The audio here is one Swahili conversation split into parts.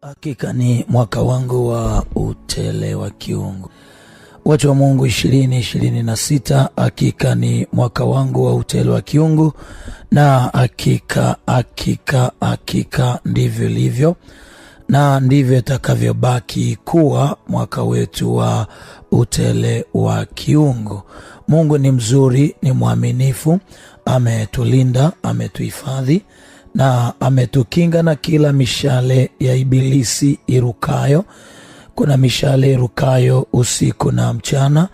Hakika ni mwaka wangu wa utele wa kiungu. Watu wa Mungu 2026, hakika ni mwaka wangu wa utele wa kiungu, na hakika ndivyo ilivyo na ndivyo itakavyobaki kuwa mwaka wetu wa utele wa kiungu. Mungu ni mzuri, ni mwaminifu, ametulinda, ametuhifadhi na ametukinga na kila mishale ya ibilisi irukayo. Kuna mishale irukayo usiku na mchana.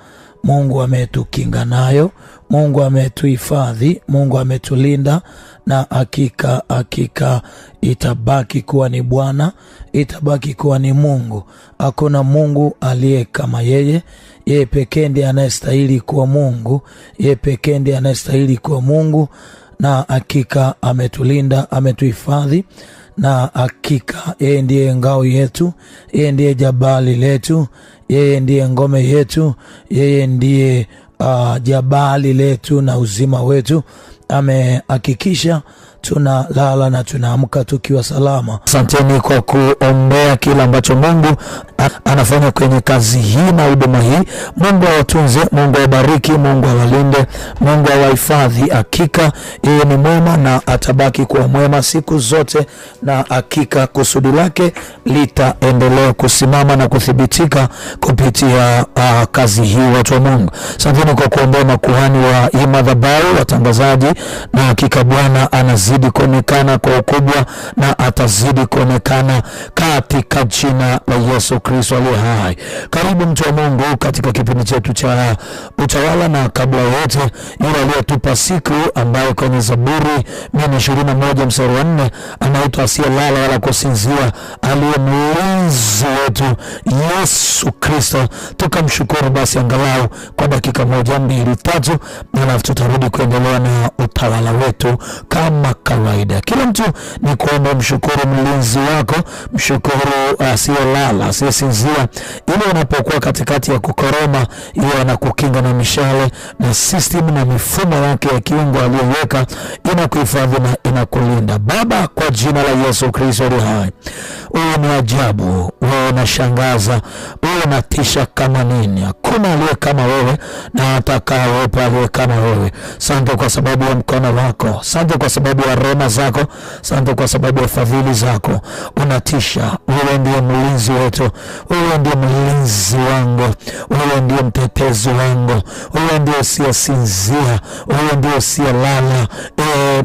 Mungu ametukinga nayo, Mungu ametuhifadhi, Mungu ametulinda, na hakika itabaki kuwa ni Bwana, itabaki kuwa ni Mungu. Hakuna Mungu aliye kama yeye. Yeye pekee ndiye anayestahili kuwa Mungu, yeye pekee ndiye anayestahili kuwa Mungu, na hakika ametulinda, ametuhifadhi, na hakika yeye ndiye ngao yetu, yeye ndiye jabali letu, yeye ndiye ngome yetu, yeye ndiye jabali letu na uzima wetu. Amehakikisha tunalala na tunaamka tukiwa salama. Asanteni kwa kuombea kila ambacho Mungu anafanya kwenye kazi hii na huduma hii. Mungu awatunze, Mungu awabariki, Mungu awalinde, Mungu awahifadhi. Hakika yeye ni mwema na atabaki kuwa mwema siku zote, na hakika kusudi lake litaendelea kusimama na kuthibitika kupitia kazi hii. Watu wa Mungu, asanteni kwa kuombea makuhani wa hii madhabahu, watangazaji, na hakika Bwana anazidi kuonekana kwa ukubwa na atazidi kuonekana katika jina la Yesu Kristo aliye hai. Karibu mtu wa Mungu katika kipindi chetu cha utawala, na kabla yote yule aliyetupa siku ambayo kwenye Zaburi 121 mstari wa 4 anaitwa asiyelala wala kusinzia, aliye mlinzi wetu Yesu Kristo. Tukamshukuru basi angalau kwa dakika 1, 2, 3, na tutarudi kuendelea na utawala wetu kama kawaida. Kila mtu ni kuomba mshukuru mlinzi wako, mshukuru asiyelala, asiyesinzia, ili unapokuwa katikati ya kukoroma, yeye anakukinga na mishale na system na mifumo yake ya kiungu aliyoweka, inakuhifadhi na inakulinda. Baba, kwa jina la Yesu Kristo aliye hai, wewe ni ajabu, wewe unashangaza, wewe unatisha kama nini. Hakuna aliye kama wewe na atakayewepo aliye kama wewe. Asante kwa sababu ya mkono wako, asante kwa sababu ya rehema zako, asante kwa sababu ya fadhili zako. Unatisha, wewe ndiye mlinzi wetu, wewe ndiye mlinzi wangu, wewe ndiye mtetezi wangu, wewe ndiye usiyesinzia, wewe ndiye usiyelala.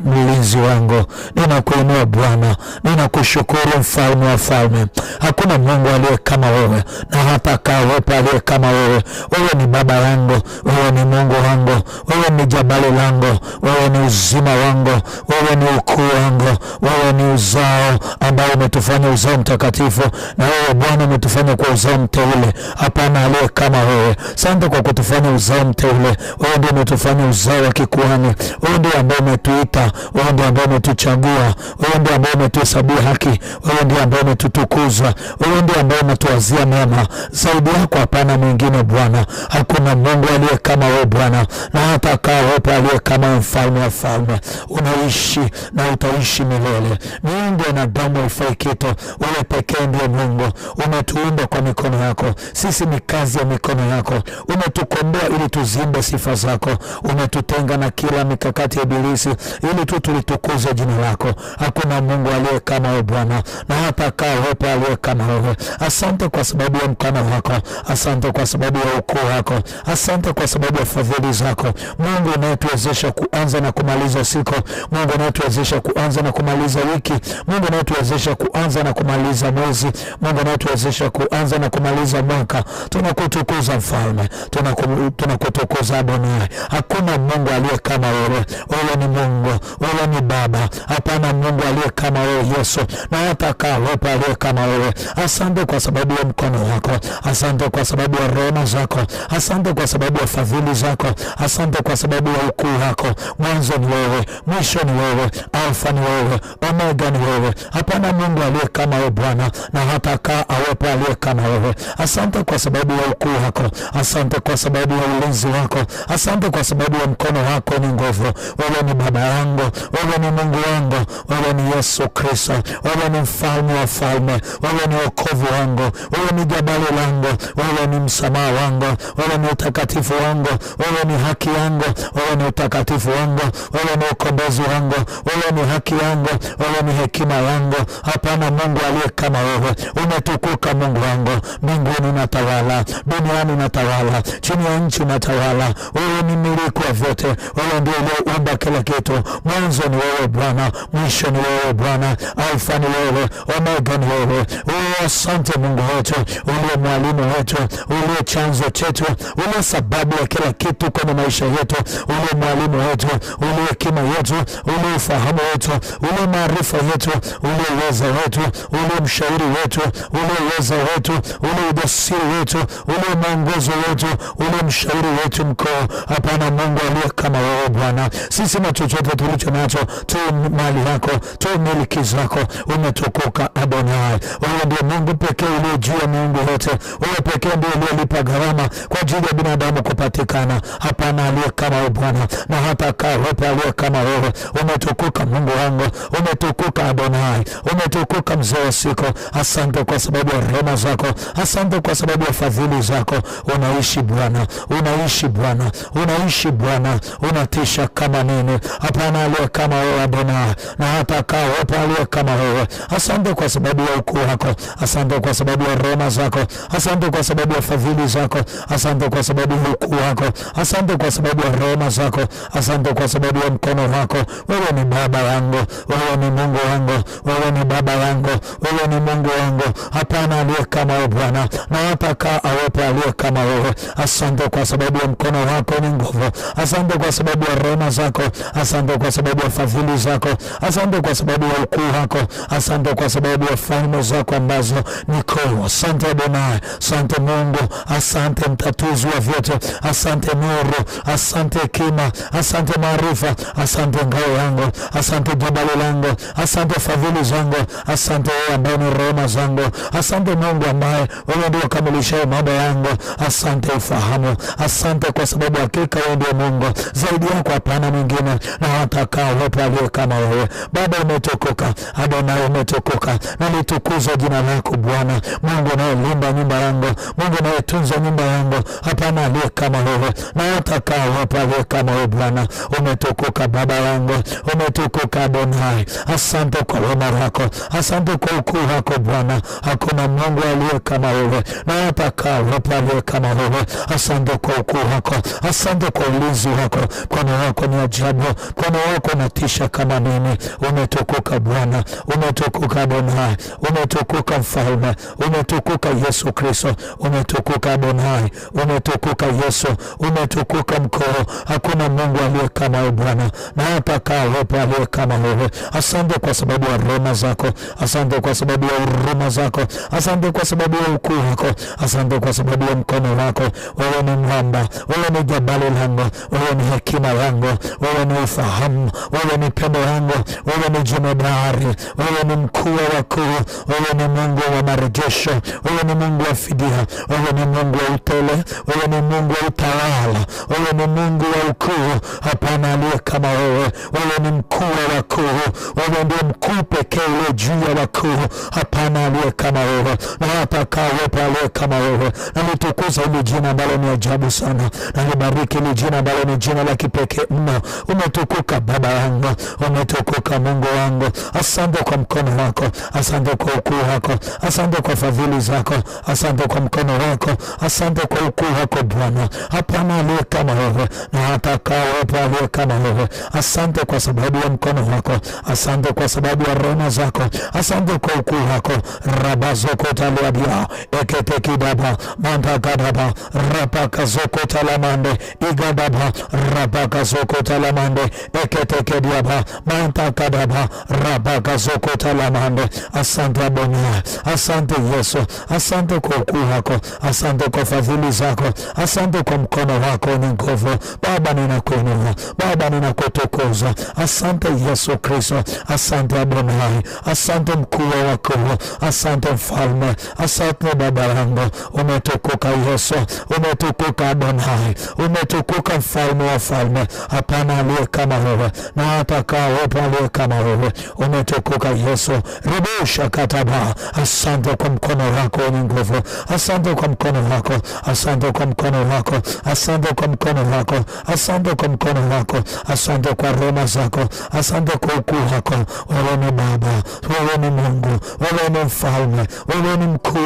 Mlinzi wangu, ninakuinua Bwana, ninakushukuru mfalme wa falme. Hakuna Mungu aliye kama wewe na hata kawepo aliye kama wewe. Wewe ni baba yangu, wewe ni Mungu wangu, wewe ni jabali langu, wewe ni uzima wangu, wewe ni ukuu wangu, wewe ni uzao ambao umetufanya uzao mtakatifu, na wewe Bwana umetufanya kwa uzao mteule. Hapana aliye kama wewe. Asante kwa kutufanya uzao mteule. Wewe ndiye umetufanya uzao wa kikuhani, wewe ndiye ambaye umetuita, wewe ndiye ambaye umetuchagua, wewe ndiye ambaye umetuhesabia haki, wewe ndiye ambaye umetutukuza, wewe ndiye ambaye umetuwazia mema. Zaidi yako hapana mwingine Bwana. Hakuna Mungu aliye kama wewe Bwana, na hata kawepo aliye kama mfalme wa falme. Unaishi na utaishi milele. Miungu na damu haifai kitu, wewe pekee ndiye Mungu. Umetuumba kwa mikono yako, sisi ni kazi ya mikono yako. Umetukomboa ili tuzimbe sifa zako, umetutenga na kila mikakati ya ibilisi ili tu tulitukuze jina lako. Hakuna Mungu aliye kama wewe Bwana, na hata kawepo aliye kama wewe. Asante kwa sababu ya mkono wako, asante kwa sababu ya ukuu wako, asante kwa sababu ya fadhili zako. Mungu unayetuwezesha kuanza na kumaliza siku, Mungu unayetuwezesha kuanza na kumaliza wiki, Mungu unayetuwezesha kuanza na kumaliza mwezi, Mungu unayetuwezesha kuanza na kumaliza mwaka. Tunakutukuza mfalme, tunakutukuza Adonai. Hakuna Mungu aliye kama wewe. Wewe ni Mungu, wewe ni Baba. Hapana Mungu aliye kama wewe Yesu, na hata kawepo aliye kama wewe. Asante kwa sababu ya mkono wako, Asante kwa sababu ya rehema zako. Asante kwa sababu ya fadhili zako. Asante kwa sababu ya ukuu wako. Mwanzo ni wewe, mwisho ni wewe, Alfa ni wewe, Omega ni wewe. Hapana Mungu aliye kama wewe Bwana, na hata kaa awepo aliye kama wewe. Asante kwa sababu ya ukuu wako. Asante kwa sababu ya ulinzi wako. Asante kwa sababu ya mkono wako ni nguvu. Wewe ni baba yangu, wewe ni Mungu wangu, wewe ni Yesu Kristo, wewe ni mfalme wa falme, wewe ni wokovu wangu, wewe ni jabali langu, wewe ni msamaha wangu, wewe ni utakatifu wangu, wewe ni haki yangu, wewe ni utakatifu wangu, wewe ni ukombozi wangu, wewe ni haki yangu, wewe ni hekima yangu. Hapana Mungu aliye kama wewe. Umetukuka Mungu wangu. Mbinguni unatawala, duniani unatawala, chini ya nchi unatawala. Wewe ni mmiliki wa vyote. Wewe ndiye uliyeumba kila kitu. Mwanzo ni wewe Bwana, mwisho ni wewe Bwana, Alfa ni wewe, Omega ni wewe. Asante Mungu wetu, uliye mwalimu wetu, uliye chanzo chetu, uliye sababu ya kila kitu kwenye maisha yetu, uliye mwalimu wetu, uliye hekima yetu, uliye ufahamu wetu, uliye maarifa yetu, uliye uweza wetu, uliye mshauri wetu, uliye uweza wetu, uliye ujasiri wetu, uliye mwongozo wetu, uliye mshauri wetu mkuu. Hapana Mungu aliye kama wewe Bwana. Sisi na chochote tulicho nacho tu mali yako, tu miliki zako. Umetukuka Adonai. Wewe ndiye Mungu pekee uliye juu ya miungu yote. Wewe pekee ndiye uliyelipa gharama kwa ajili ya binadamu kupatikana. Hapana aliye kama wewe Bwana, na hata kaa wewe aliye kama wewe. Umetukuka Mungu wangu, umetukuka Adonai, umetukuka mzee wa siku. Asante kwa sababu ya rehema zako. Asante kwa sababu ya fadhili zako. Unaishi Bwana, unaishi Bwana, unaishi Bwana. Unatisha kama nini. Hapana aliye kama wewe Adonai, na hata kaa wewe aliye kama wewe. Asante kwa sababu ya ukuu wako. Asante kwa sababu ya rehema zako. Asante kwa sababu ya fadhili zako. Asante kwa sababu ya ukuu wako. Asante kwa sababu ya rehema zako. Asante kwa sababu ya mkono wako. Wewe ni baba yangu, wewe ni Mungu wangu, wewe ni baba yangu, wewe ni Mungu wangu. Hapana aliye kama wewe Bwana, na hata kaa awepo aliye kama wewe. Asante kwa sababu ya mkono wako ni nguvu. Asante kwa sababu ya rehema zako. Asante kwa sababu ya fadhili zako. Asante kwa sababu ya ukuu wako. Asante kwa sababu ya falme zako ambazo ni kuu. Asante Adonai. Asante Mungu. Asante mtatuzi wa vyote. Asante nuru. Asante hekima. Asante maarifa. Asante ngao yangu. Asante jabali langu. Asante fadhili zangu. Asante wewe ambaye ni rehema zangu. Asante Mungu ambaye wewe ndio ukamilishaye mambo yangu. Asante ufahamu. Asante kwa sababu hakika wewe ndio Mungu. Zaidi yako hapana mwingine, na hata kaa wewe aliye kama wewe. Baba umetukuka, Adonai umetukuka. Na litukuza jina lako Bwana. Mungu unayelinda nyumba yangu, Mungu unayetunza nyumba yangu. Hapana aliye kama wewe, na hata kaa wewe aliye kama wewe Bwana. Umetukuka Baba yangu, umetukuka Adonai. Asante kwa wema wako. Asante kwa ukuu wako Bwana. Hakuna Mungu aliye kama wewe, na hata kaa wewe aliye kama wewe. Asante kwa ukuu wako. Asante kwa ulinzi wako. Mkono wako ni ajabu. Mkono wako unatisha kama nini. Umetukuka Bwana. Umetukuka Adonai. Umetukuka Mfalme. Umetukuka Yesu Kristo. Umetukuka Adonai. Umetukuka Yesu. Umetukuka mkuu. Hakuna Mungu aliye kama wewe Bwana, na hata kaa wewe aliye kama wewe. Asante kwa sababu ya rehema zako. Asante kwa sababu ya huruma zako. Asante kwa sababu ya ukuu wako. Asante kwa sababu ya mkono wako. Wewe ni mwamba. Wewe ni jabali langu. Wewe ni hekima yangu. Wewe ni ufahamu. Wewe ni pendo yangu. Wewe ni jemedari. Wewe ni mkuu wa wakuu. Wewe ni Mungu wa marejesho. Wewe ni Mungu wa fidia. Wewe ni Mungu wa utele. Wewe ni Mungu wa utawala. Wewe ni Mungu wa ukuu. Hapana aliye kama wewe. Wewe ni mkuu wa wakuu. Wewe ndiye mkuu pekee uliye juu ya wakuu. Hapana aliye kama wewe, na hata kaa wewe aliye kama wewe. Na nitukuza hili jina ambalo ni ajabu sana. Na nibariki hili jina ambalo ni jina la kipekee mno. Umetukuka Baba yangu. Umetukuka Mungu wangu. Asante kwa mkono wako. Asante kwa ukuu wako. Asante kwa fadhili zako. Asante kwa mkono wako. Asante kwa ukuu wako Bwana. Hapana aliye kama wewe, na hata kaa wewe aliye kama wewe. Asante kwa sababu ya mkono wako. Asante kwa sababu ya rehema zako. Asante kwa ukuu wako. Rabazoko taliadia eketekidaba mantakadaba rapakazokotalamande igadaba rapakazokotalamande eketekediaba mantakadaba rapakazokotalamande. Asante Bwana, asante Yesu, asante kwa ukuu wako, asante kwa fadhili zako, asante kwa mkono wako ni nguvu. Baba ninakuinua, Baba ninakutukuza. Asante Yesu Kristo, asante Adonai, asante mkuu wa wakuu, asante mfalme, asante Baba yangu. Umetukuka Yesu, umetukuka Adonai, umetukuka mfalme wa falme. Hapana aliye kama wewe na hatakayewepo aliye kama wewe. Umetukuka Yesu. Ribusha kataba. Asante kwa mkono wako wenye nguvu, asante kwa mkono wako, asante kwa mkono wako, asante kwa mkono wako, asante kwa mkono wako, asante kwa rehema zako, asante kwa ukuu wako. Wewe ni Baba, wewe ni Mungu, wewe ni mfalme, wewe ni mkuu.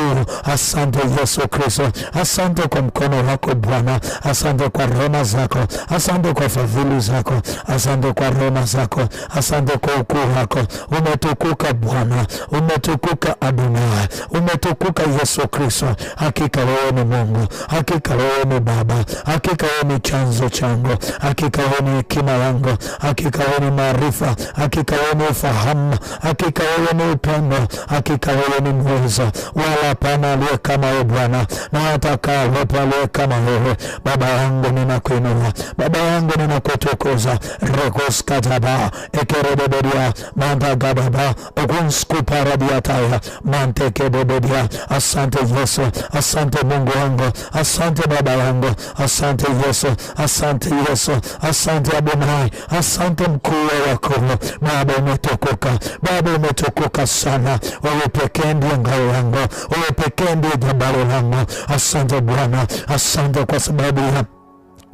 Asante Yesu Kristo, asante kwa mkono wako Bwana, asante kwa rehema zako, asante kwa fadhili zako, asante kwa rehema zako, asante kwa ukuu wako. Umetukuka Bwana, umetukuka Adonai, umetukuka Yesu Kristo. Hakika wewe ni Mungu, hakika wewe ni Baba, hakika wewe ni chanzo changu, hakika wewe ni hekima yangu, hakika wewe ni maarifa, hakika wewe ni ufahamu, hakika wewe ni upendo, hakika wewe ni mweza. Wala hapana aliye kama wewe Bwana, na hatakayewepo aliye kama wewe. Baba yangu ninakuinua, Baba yangu ninakutukuza. Rekos kataba ekerebedia mandagababa ogunskuparadiataya mantekebedia. Asante Yesu, asante Mungu wangu, asante Baba yangu, asante Yesu, asante Yesu, asante Adonai, asante mkuu wa wakuu. Baba umetukuka, Baba umetukuka sana. Wewe pekee ndiye ngao yangu, wewe pekee ndiye jabali langu. Asante Bwana, asante kwa sababu ya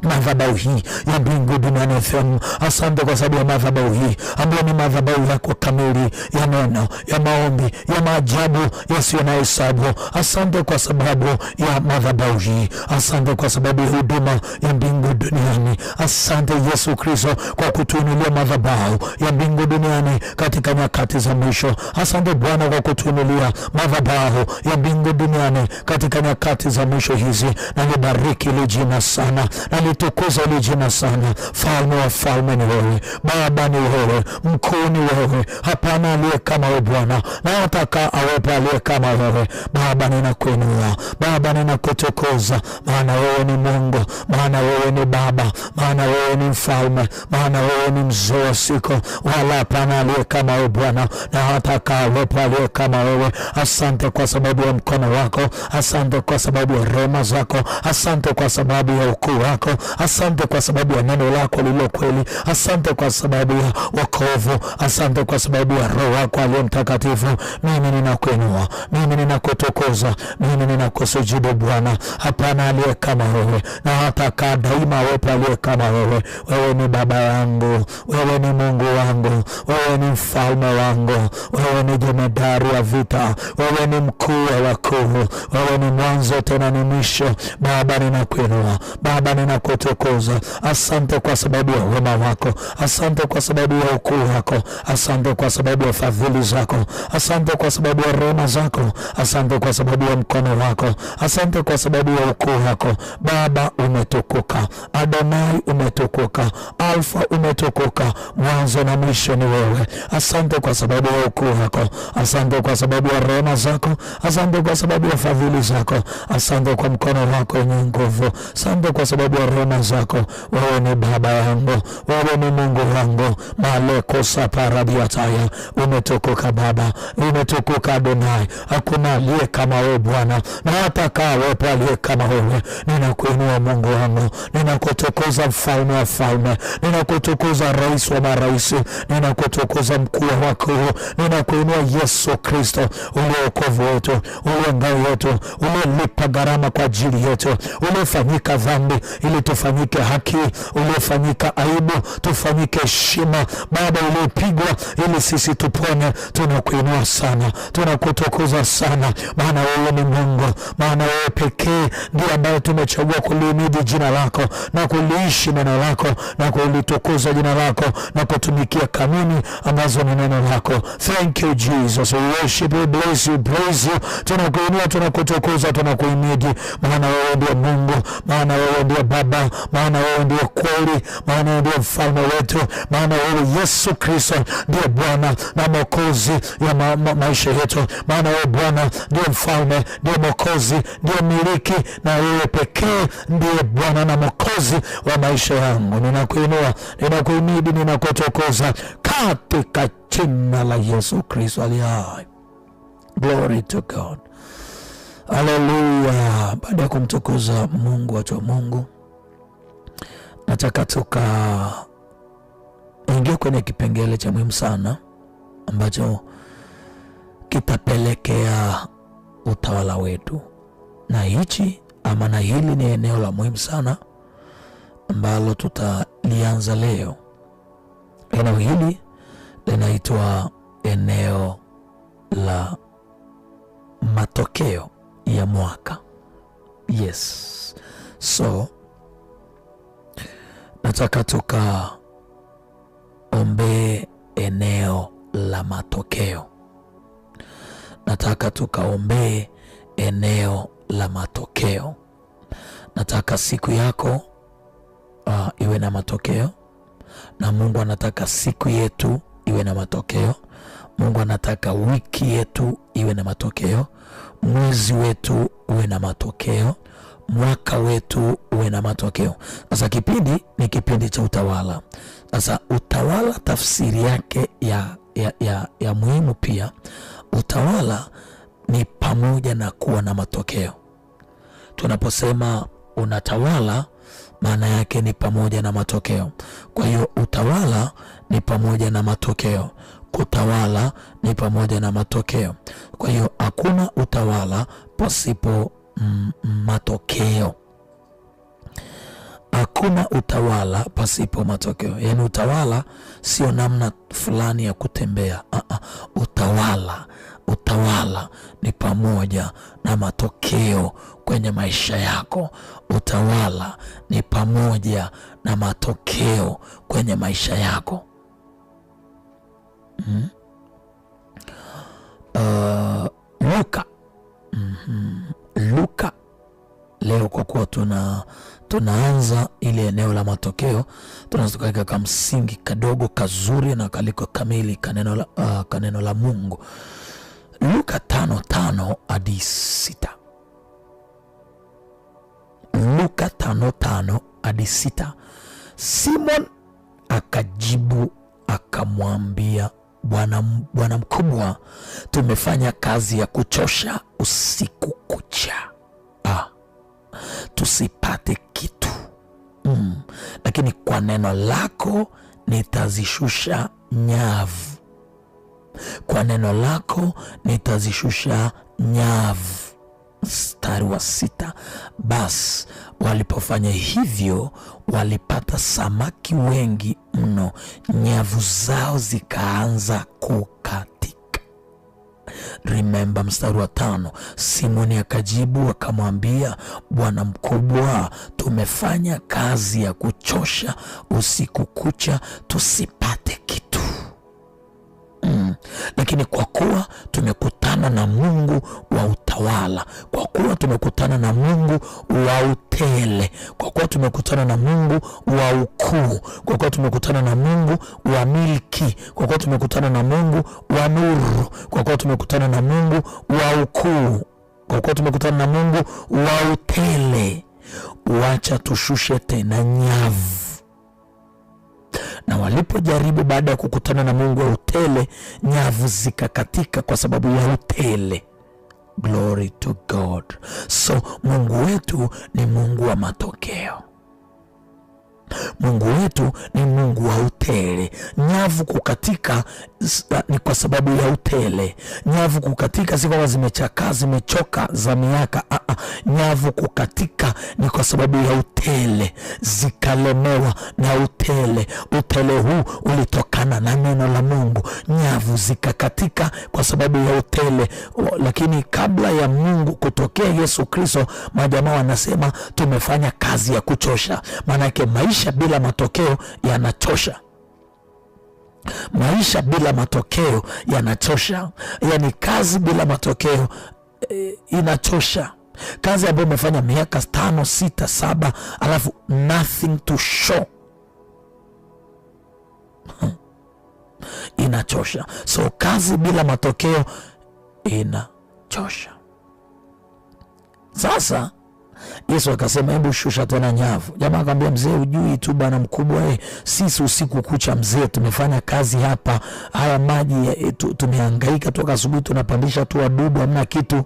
madhabahu hii ya Mbingu Duniani FM. Asante kwa sababu ya madhabahu hii ambayo ni madhabahu yako kamili ya neno, ya maombi, ya maajabu yasiyo na hesabu. Asante kwa sababu ya madhabahu hii, asante kwa sababu ya huduma ya Mbingu Duniani. Asante Yesu Kristo kwa kutuinulia madhabahu ya Mbingu Duniani katika nyakati za mwisho. Asante Bwana kwa kutuinulia madhabahu ya Mbingu Duniani katika nyakati za mwisho hizi. Na nibariki ile jina sana, na nitukuza ile jina sana. Falme wa falme ni wewe, Baba ni wewe, mkuu ni wewe. Hapana aliye kama wewe Bwana, na hataka awepo aliye kama wewe. Baba ninakuinua, Baba ninakutukuza, maana wewe ni Mungu, maana wewe ni Baba, maana wewe ni mfalme, maana wewe ni mzee wa siku. Wala hapana aliye kama wewe Bwana, na hataka awepo aliye kama wewe. Asante kwa sababu ya mkono wako, asante kwa sababu ya rehema zako, asante kwa sababu ya ukuu wako, asante kwa sababu ya neno lako lililo kweli, asante kwa sababu ya wokovu, asante kwa sababu ya Roho wako aliye mtakatifu. Mimi ninakuinua, mimi ninakutukuza, mimi ninakusujudu Bwana. Hapana aliye kama wewe, na hataka daima awepo aliye kama wewe. Wewe ni Baba yangu, wewe ni Mungu wangu, wewe ni mfalme wangu, wewe ni jemedari wa vita, wewe ni mkuu wa wakuu, wewe ni mwanzo tena ni mwisho. Baba ninakuinua, Baba ninakutukuza. Asante kwa sababu ya wema wako, asante kwa sababu ya ukuu wako, asante kwa sababu ya fadhili zako, asante kwa sababu ya rehema zako, asante kwa sababu ya mkono wako, asante kwa sababu ya ukuu wako. Baba umetukuka, Adonai umetukuka, Alfa umetukuka, mwanzo na mwisho ni wewe. Asante kwa sababu ya ukuu wako, asante kwa sababu ya rehema zako, asante kwa sababu ya fadhili zako, asante kwa mkono wako wenye nguvu, asante kwa sababu ya rehema zako. Wewe ni Baba yangu, wewe ni Mungu wangu. Maleko saparadiataya. Umetukuka Baba, umetukuka Adonai. Hakuna aliye kama wewe Bwana, na hataka awepo aliye kama wewe. Ninakuinua Mungu wangu, ninakutukuza mfalme wa falme, ninakutukuza rais wa maraisi, ninakutukuza mkuu wa wakuu, ninakuinua Yesu Kristo, ule wokovu wetu, ule ngao yetu, ule lipa gharama kwa ajili yetu, ule fanyika dhambi ili ili tufanyike haki, uliofanyika aibu tufanyike heshima. Baba, uliopigwa ili sisi tupone. Tunakuinua sana, tunakutukuza sana, maana wewe ni Mungu, maana wewe pekee ndiye ambaye tumechagua kulihimidi jina lako na kuliishi neno lako na kulitukuza jina lako na kutumikia kanuni ambazo ni neno lako. Thank you Jesus. We worship you, bless you, praise you. Tunakuinua, tunakutukuza, tunakuhimidi, maana wewe ndiye Mungu, maana wewe ndiye Baba, maana wewe ndiye kweli, maana wewe ndiye mfalme wetu, maana wewe Yesu Kristo ndiye Bwana na Mwokozi ya maisha yetu, maana wewe Bwana ndiye mfalme, ndiye Mwokozi, ndiye miliki, na wewe pekee ndiye Bwana na Mwokozi wa maisha yangu. Ninakuinua, ninakuhimidi, ninakutukuza katika jina la Yesu Kristo aliye hai. Glory to God. Hallelujah. Baada ya kumtukuza Mungu, watu wa Mungu, nataka ingia kwenye kipengele cha muhimu sana ambacho kitapelekea utawala wetu. Na hili ni eneo la muhimu sana ambalo tutalianza leo. Eneo hili linaitwa eneo la matokeo ya mwaka. Yes. So nataka tukaombe eneo la matokeo. Nataka tukaombe eneo la matokeo. Nataka siku yako iwe na matokeo, na Mungu anataka siku yetu iwe na matokeo. Mungu anataka wiki yetu iwe na matokeo, mwezi wetu uwe na matokeo, mwaka wetu uwe na matokeo. Sasa kipindi ni kipindi cha utawala. Sasa utawala, tafsiri yake ya muhimu pia, utawala ni pamoja na kuwa na matokeo. Tunaposema unatawala, maana yake ni pamoja na matokeo. Kwa hiyo utawala ni pamoja na matokeo, kutawala ni pamoja na matokeo. Kwa hiyo hakuna utawala pasipo matokeo. Hakuna utawala pasipo matokeo. Yaani utawala sio namna fulani ya kutembea. Utawala ni pamoja na matokeo kwenye maisha yako. Utawala ni pamoja na matokeo kwenye maisha yako. Luka leo, kwa kuwa tunaanza ile eneo la matokeo, tunaweza kama msingi kadogo kazuri na kaliko kamili kaneno la Mungu. Luka 5:5 hadi 6. Luka 5:5 hadi 6. Simon akajibu akamwambia, Bwana mkubwa, tumefanya kazi ya kuchosha usiku kucha, tusipate kitu. Lakini kwa neno lako nitazishusha nyavu. Kwa neno lako nitazishusha nyavu. Mstari wa 6. Basi walipofanya hivyo, walipata samaki wengi mno, nyavu zao zikaanza kukatika. Remember mstari wa 5. Simoni akajibu akamwambia, Bwana mkubwa, tumefanya kazi ya kuchosha usiku kucha, tusipate kitu. Lakini kwa kuwa tumekutana na Mungu wa utawala, kwa kuwa tumekutana na Mungu wa utele, kwa kuwa tumekutana na Mungu wa ukuu, kwa kuwa tumekutana na Mungu wa milki, kwa kuwa tumekutana na Mungu wa nuru, kwa kuwa tumekutana na Mungu wa ukuu, kwa kuwa tumekutana na Mungu wa utele, wacha tushushe tena nyavu. Na walipojaribu baada ya kukutana na Mungu wa utele, nyavu zikakatika kwa sababu ya utele. Glory to God. So Mungu wetu ni Mungu wa matokeo. Mungu wetu ni Mungu wa utele. utele. Nyavu kukatika ni kwa sababu ya utele. Nyavu kukatika si kwamba zimechakaa, zimechoka za miaka. Nyavu kukatika ni kwa sababu ya utele, zikalemewa na utele. Utele huu ulitokana na neno la Mungu. Nyavu zikakatika kwa sababu ya utele. Lakini kabla ya Mungu kutokea Yesu Kristo, majamaa wanasema tumefanya kazi ya kuchosha. Maanake maisha bila matokeo yanachosha. Maisha bila matokeo yanachosha. Yani kazi bila matokeo inachosha. Kazi ambayo umefanya miaka 5, 6, 7 alafu nothing to show inachosha. So kazi bila matokeo inachosha. Sasa Yesu akasema hebu shusha tena nyavu. Jamaa akamwambia, mzee ujui tu bwana mkubwa, sisi usiku kucha mzee tumefanya kazi hapa, haya maji tumehangaika toka asubuhi, tunapandisha tu wadudu, hamna kitu.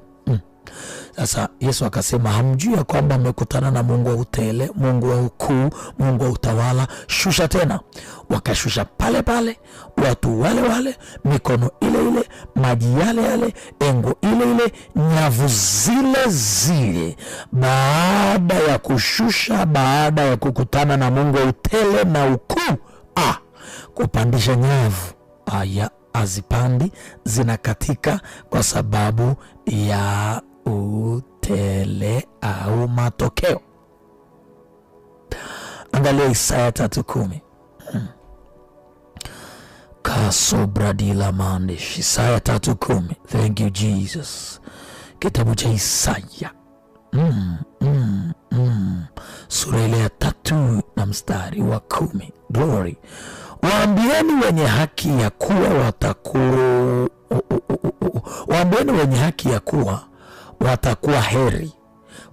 Sasa Yesu akasema, hamjui ya kwamba mmekutana na Mungu wa utele, Mungu wa ukuu, Mungu wa utawala? Shusha tena. Wakashusha pale pale, watu wale wale, mikono ile ile, maji yale yale, engo ile ile, nyavu zile zile. Baada ya kushusha, baada ya kukutana na Mungu wa utele na ukuu, kupandisha nyavu azipandi, zinakatika kwa sababu ya utele au matokeo. Angalia Isaya 3:10. Kasobradila mandish. Isaya 3:10. Thank you Jesus. Kitabu cha Isaya sura ile ya 3 na mstari wa 10. Glory. Waambieni wenye haki ya kuwa waambieni wenye haki ya kuwa watakuwa heri,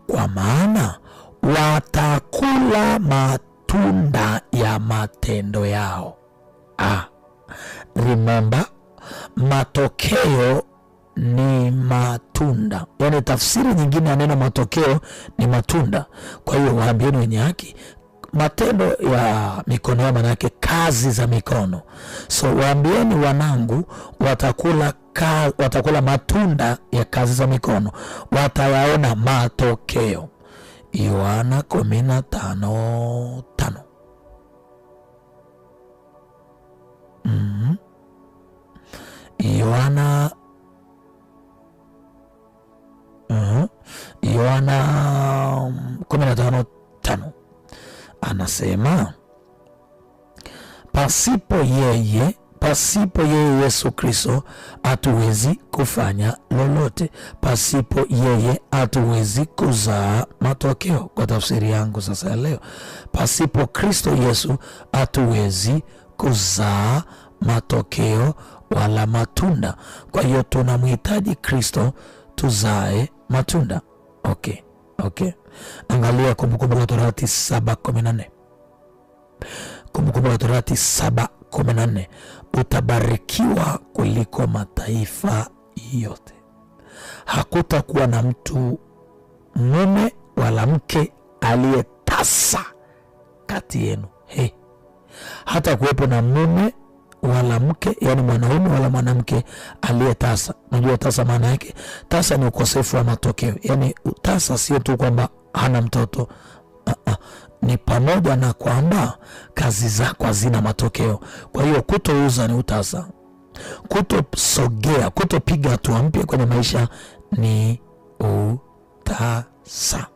kwa maana watakula matunda ya matendo yao. Remember, matokeo ni matunda. Yani tafsiri nyingine ya neno matokeo ni matunda. Kwa hiyo waambieni wenye haki, matendo ya mikono yao, manake kazi za mikono. So waambieni wanangu watakula matunda ya kazi za mikono, watayaona matokeo. Yohana 15:5. Yohana 15:5 anasema, pasipo yeye Yesu Kristo hatuwezi kufanya lolote. Pasipo yeye hatuwezi kuzaa matokeo. Kwa tafsiri yangu sasa leo, pasipo Kristo Yesu hatuwezi kuzaa matokeo wala matunda. Kwa hiyo tunamhitaji Kristo tuzae matunda. Okay. Angalia Kumbukumbu la Torati 7:14. Kumbukumbu la Torati 7:14. Utabarikiwa kuliko mataifa yote. Hakutakuwa na mtu mume wala mke aliyetasa kati yenu. Hata kuwepo na mume wala mke, yani mwanaume wala mwanamke aliyetasa. Unajua tasa maana yake? Tasa ni ukosefu wa matokeo. Yani tasa sio tu kwamba hana mtoto, ni pamoja na kwamba kazi zako hazina matokeo. Kwa hiyo kutouza ni utasa, kutosogea, kutopiga hatua mpya kwenye maisha ni utasa.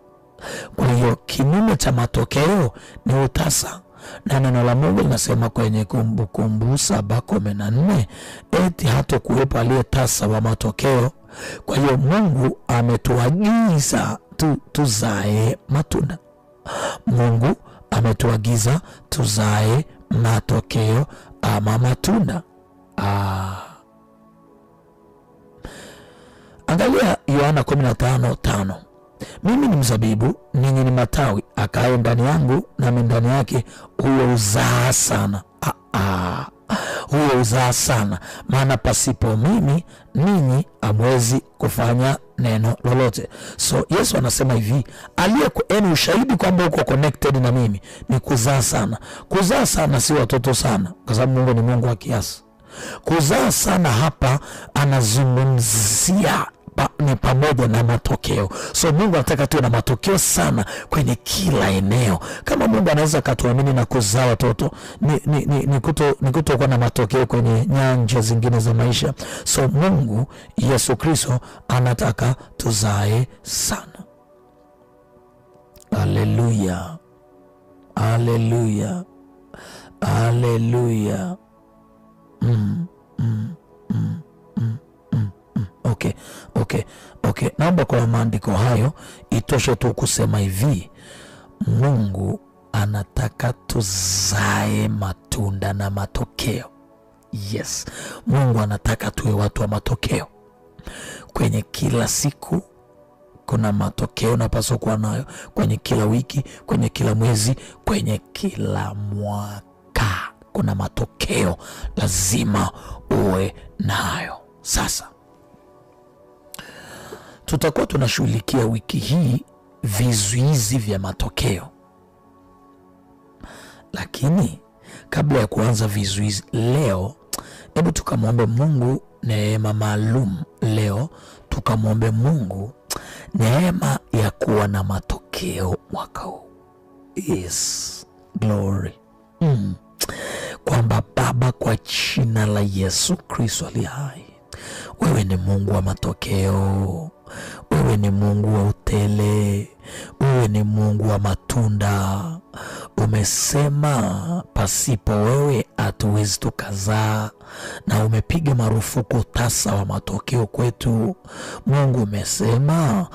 Kwa hiyo kinyume cha matokeo ni utasa. Na neno la Mungu linasema kwenye Kumbukumbu 7:14, eti hata kuwepo aliyetasa wa matokeo. Kwa hiyo Mungu ametuagiza tuzae matunda. Mungu ametuagiza tuzae matokeo ama matunda. Angalia Yohana 15:5. Mimi ni mzabibu, ninyi ni matawi, akaye ndani yangu nami ndani yake, huyo uzaa sana. Huyo uzaa sana, maana pasipo mimi ninyi hamwezi kufanya neno lolote. So Yesu anasema hivi, yani ushahidi kwamba uko connected na mimi ni kuzaa sana. Kuzaa sana si watoto sana, kwa sababu Mungu ni Mungu wa kiasi. Kuzaa sana hapa anazungumzia ni pamoja na matokeo. So Mungu anataka tuwe na matokeo sana kwenye kila eneo. Kama Mungu anaweza katuamini na kuzaa watoto, ni kutokuwa na matokeo kwenye nyanja zingine za maisha. So Mungu Yesu Kristo anataka tuzae sana. Haleluya, haleluya, haleluya. Okay. Naomba kwa maandiko hayo itoshe tu kusema hivi, Mungu anataka tuzae matunda na matokeo. Yes, Mungu anataka tuwe watu wa matokeo. Kwenye kila siku kuna matokeo napaswa kuwa nayo, kwenye kila wiki, kwenye kila mwezi, kwenye kila mwaka kuna matokeo lazima uwe nayo. Sasa tutakuwa tunashughulikia wiki hii vizuizi vya matokeo, lakini kabla ya kuanza vizuizi leo, hebu tukamwombe Mungu neema maalum leo. Tukamwombe Mungu neema ya kuwa na matokeo mwaka huu. Yes, glory. Kwamba Baba, kwa jina la Yesu Kristo aliye hai, wewe ni Mungu wa matokeo. Wewe ni Mungu wa utele. Wewe ni Mungu wa matunda. Umesema pasipo wewe hatuwezi tukazaa, na umepiga marufuku utasa wa matokeo kwetu. Mungu umesema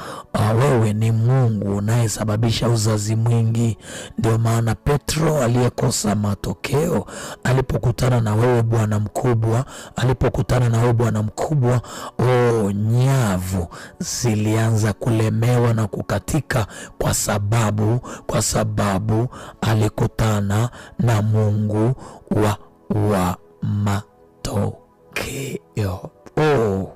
wewe ni Mungu unayesababisha uzazi mwingi. Ndio maana Petro aliyekosa matokeo alipokutana na wewe Bwana mkubwa, nyavu zilianza kulemewa na kukatika kwa sababu alikutana na Mungu wa matokeo.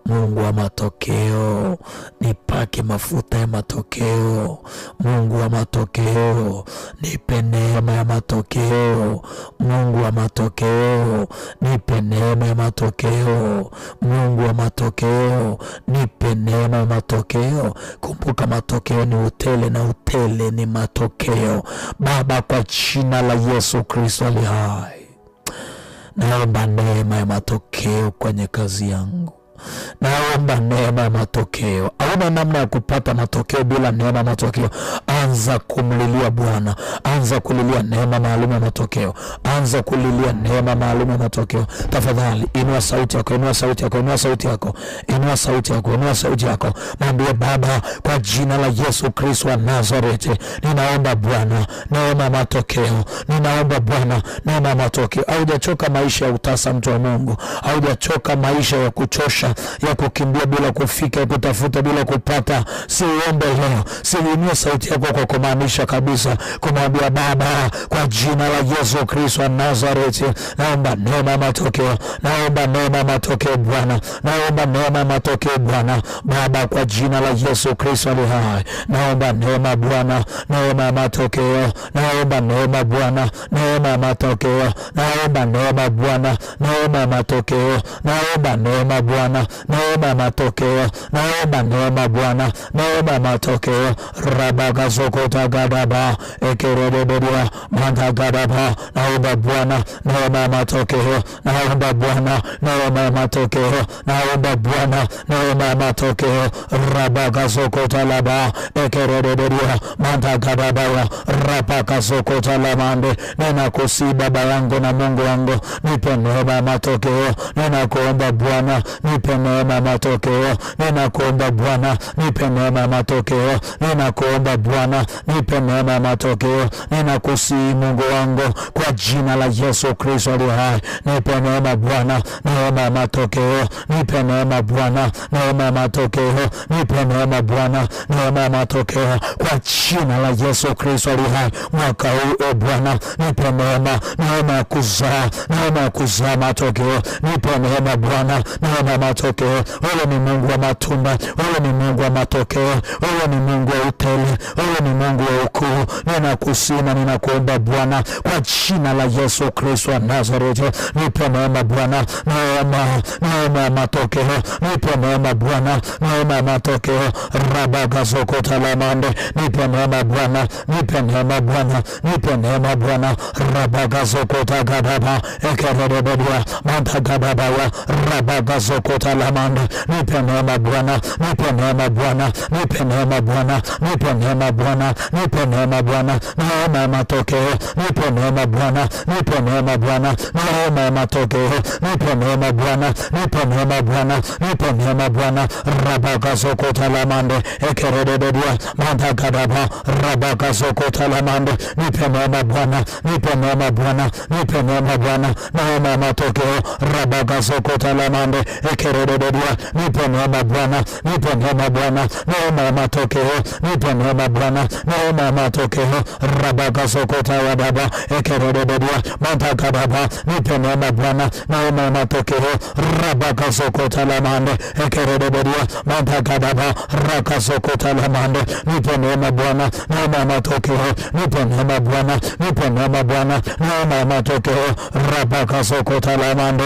Mungu wa matokeo, nipake mafuta ya matokeo. Mungu wa matokeo, nipe neema ya matokeo. Mungu wa matokeo, nipe neema ya matokeo. Mungu wa matokeo, nipe neema ya matokeo. Kumbuka matokeo ni utele na utele ni matokeo. Baba, kwa jina la Yesu Kristo aliye hai, naomba neema ya matokeo kwenye kazi yangu. Naomba neema ya matokeo. Hauna namna ya kupata matokeo bila neema ya matokeo. Anza kumlilia Bwana. Anza kulilia neema maalum ya matokeo. Anza kulilia neema maalum ya matokeo. Tafadhali inua sauti yako, inua sauti yako, inua sauti yako, inua sauti yako, inua sauti yako. Mwambie Baba, kwa jina la Yesu Kristo wa Nazareti, ninaomba Bwana neema ya matokeo. Ninaomba Bwana neema ya matokeo. Haujachoka maisha ya utasa, mtu wa Mungu. Haujachoka maisha ya kuchosha, ya kukimbia bila kufika, ya kutafuta bila kupata. Siombe leo, siinue sauti yako kwa kumaanisha kabisa, kumwambia Baba, kwa jina la Yesu Kristo wa Nazareti, naomba neema ya matokeo. Naomba neema ya matokeo Bwana. Naomba neema ya matokeo Bwana. Baba, kwa jina la Yesu Kristo aliye hai, naomba neema Bwana, neema ya matokeo. Naomba neema Bwana, neema ya matokeo. Naomba neema Bwana, neema ya matokeo. Naomba neema Bwana, neema ya matokeo. Naomba neema Bwana, neema ya matokeo. Rabaga zokota gadaba ekerebedia manda gadaba. Naomba Bwana neema ya matokeo. Naomba Bwana neema ya matokeo. Naomba Bwana neema ya matokeo. Rabaga zokota laba ekerebedia manda gadaba. Rabaga zokota lamande. Ninakusihi Baba yangu na Mungu wangu, nipe neema ya matokeo. Ninakuomba Bwana, nipe neema ya matokeo. Ninakuomba Bwana, nipe neema ya matokeo. Ninakuomba Bwana, nipe neema ya matokeo. Ninakusihi Mungu wangu, kwa jina la Yesu Kristo aliye hai, nipe neema Bwana, neema ya matokeo. Nipe neema Bwana, neema ya matokeo. Nipe neema Bwana, neema ya matokeo. matokeo kwa jina la Yesu Kristo aliye hai. Mwaka huu Bwana nipe neema ya kuzaa, neema ya kuzaa matokeo. Nipe neema Bwana, neema ya matokeo. Wewe ni Mungu wa matunda, wewe ni Mungu wa matokeo, wewe ni Mungu wa utele, wewe ni Mungu wa ukuu. Ninakusema, ninakuomba Bwana kwa jina la Yesu Kristo wa Nazareti, nipe neema Bwana, neema ya matokeo. Nipe neema Bwana, neema ya matokeo. Rabagazokota lamande, nipe neema Bwana, nipe neema Bwana, nipe neema Bwana. Rabagazokota gadaba ekerebedia manta gadaba ya rabagazokota lamande, nipe neema Bwana, nipe neema Bwana, nipe neema Bwana, nipe neema Bwana, nipe neema Bwana. Neema ya matokeo, nipe neema Bwana, nipe neema Bwana. Neema ya matokeo, nipe neema Bwana, nipe neema Bwana, nipe neema Bwana. Rabagazokota lamande ekerebedia manta gadaba rabagazokota lamande, nipe neema Bwana, nipe neema Bwana, nipe neema Bwana. Neema ya matokeo, rabagazokota lamande ekerebedia, nipe neema Bwana, nipe neema Bwana. Neema ya matokeo, nipe neema Bwana, neema ya matokeo. Rabagazokota wadaba ekerebedia manta gadaba, nipe neema Bwana, neema ya matokeo. Rabagazokota lamande ekerebedia manta gadaba rakazokota lamande, nipe neema Bwana, neema ya matokeo. Nipe neema Bwana, nipe neema Bwana. Neema ya matokeo. Rabagazokota lamande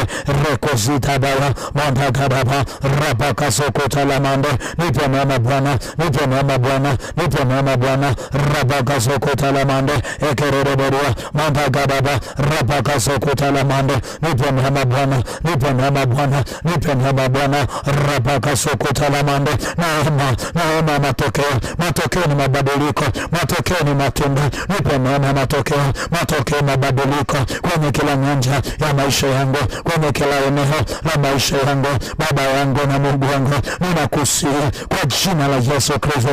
rekozita dawa manta gadaba rabagazokota lamande, nipe neema Bwana, nipe neema Bwana, nipe neema Bwana. Rabagazokota lamande ekerebedia manta gadaba rabagazokota lamande, nipe neema Bwana, nipe neema Bwana, nipe neema Bwana. Rabagazokota lamande, neema ya matokeo. Matokeo ni mabadiliko, matokeo ni matunda. Nipe neema matokeo, matokeo mabadiliko kwenye kila nyanja ya maisha yangu, kwenye kila eneo la maisha yangu. Baba yangu na Mungu wangu, ninakusihi kwa jina la Yesu Kristo,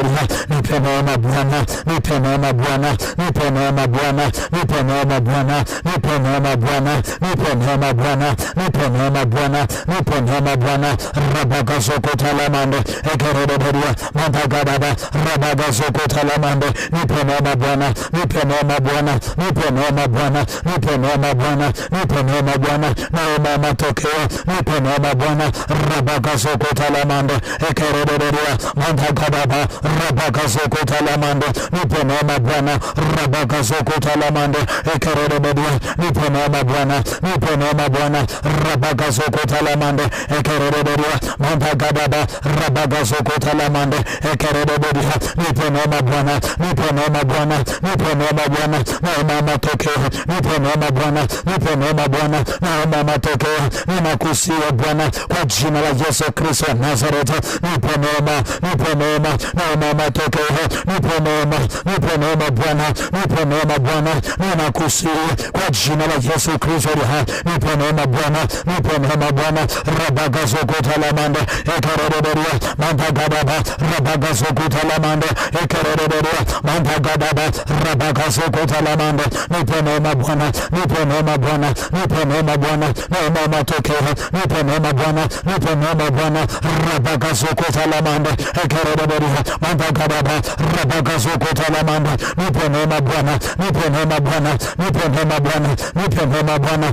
nipe neema Bwana, nipe neema Bwana, nipe neema Bwana, nipe neema Bwana, nipe neema Bwana, nipe neema Bwana, nipe neema Bwana, nipe neema Bwana. Rabagazokota lamande ekerebedia manta gadaba rabagazokota lamande, nipe neema Bwana, nipe neema Bwana, nipe neema Bwana, nipe neema Bwana, nipe neema Bwana. Neema ya matokeo, nipe neema Bwana. Rabagazokota lamande ekerebedia manta gadaba rabagazokota lamande, nipe neema Bwana. Rabagazokota lamande ekerebedia, nipe neema Bwana, nipe neema Bwana. Rabagazokota lamande ekerebedia manta gadaba rabagazokota lamande ekerebedia, nipe neema Bwana, nipe neema Bwana, nipe neema Bwana. Neema ya matokeo, nipe neema Bwana, nipe neema Bwana. Neema ya matokeo, ninakusihi Bwana kwa jina la Yesu Kristo wa Nazareti, nipe neema, nipe neema. Neema ya matokeo, nipe neema, nipe neema Bwana, nipe neema Bwana. Ninakusihi kwa jina la Yesu Kristo aliye hai, nipe neema Bwana, nipe neema Bwana. Rabagazokota lamande ekerebedia manta gadaba rabagazokota lamande ekerebedia manta gadaba rabagazokota lamande, nipe neema Bwana, nipe neema Bwana, nipe neema Bwana. Neema ya matokeo, nipe neema Bwana, nipe neema Bwana. Rabagazokota lamande ekerebedia manta gadaba rabagazokota lamande, nipe neema Bwana, nipe neema Bwana, nipe neema Bwana, nipe neema Bwana.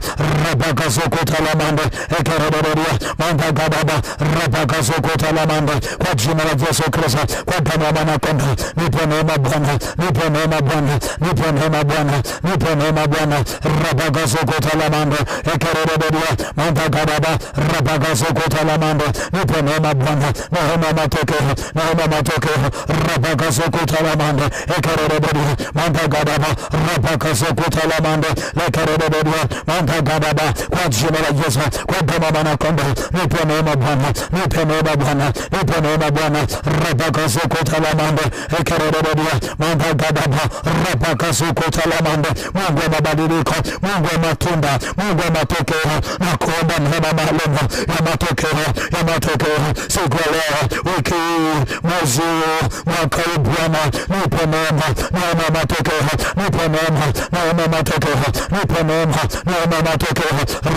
Rabagazokota lamande ekerebedia manta gadaba rabagazokota lamande, kwa jina la Yesu Kristo, kwa damu ya mwana kondoo, nipe neema Bwana, nipe neema Bwana, nipe neema Bwana, nipe neema Bwana. Rabagazokota lamande ekerebedia manta gadaba rabagazokota lamande, nipe neema Bwana. Neema ya matokeo, neema ya matokeo. Rabagazokota lamande ekerebedia manta gadaba rabagazokota lamande ekerebedia manta gadaba, kwa jina la Yesu, kwa damu ya mwana kondoo, nipe neema Bwana, nipe neema Bwana, nipe neema Bwana. Rabagazokota lamande ekerebedia manta gadaba rabagazokota lamande. Mungu wa mabadiliko, Mungu wa matunda, Mungu wa matokeo, na kuomba neema maalum ya matokeo, ya matokeo siku ya leo, wiki hii, mwezi huu, mwaka huu Bwana, nipe neema, neema ya matokeo, nipe neema, neema ya matokeo, nipe neema, neema ya matokeo.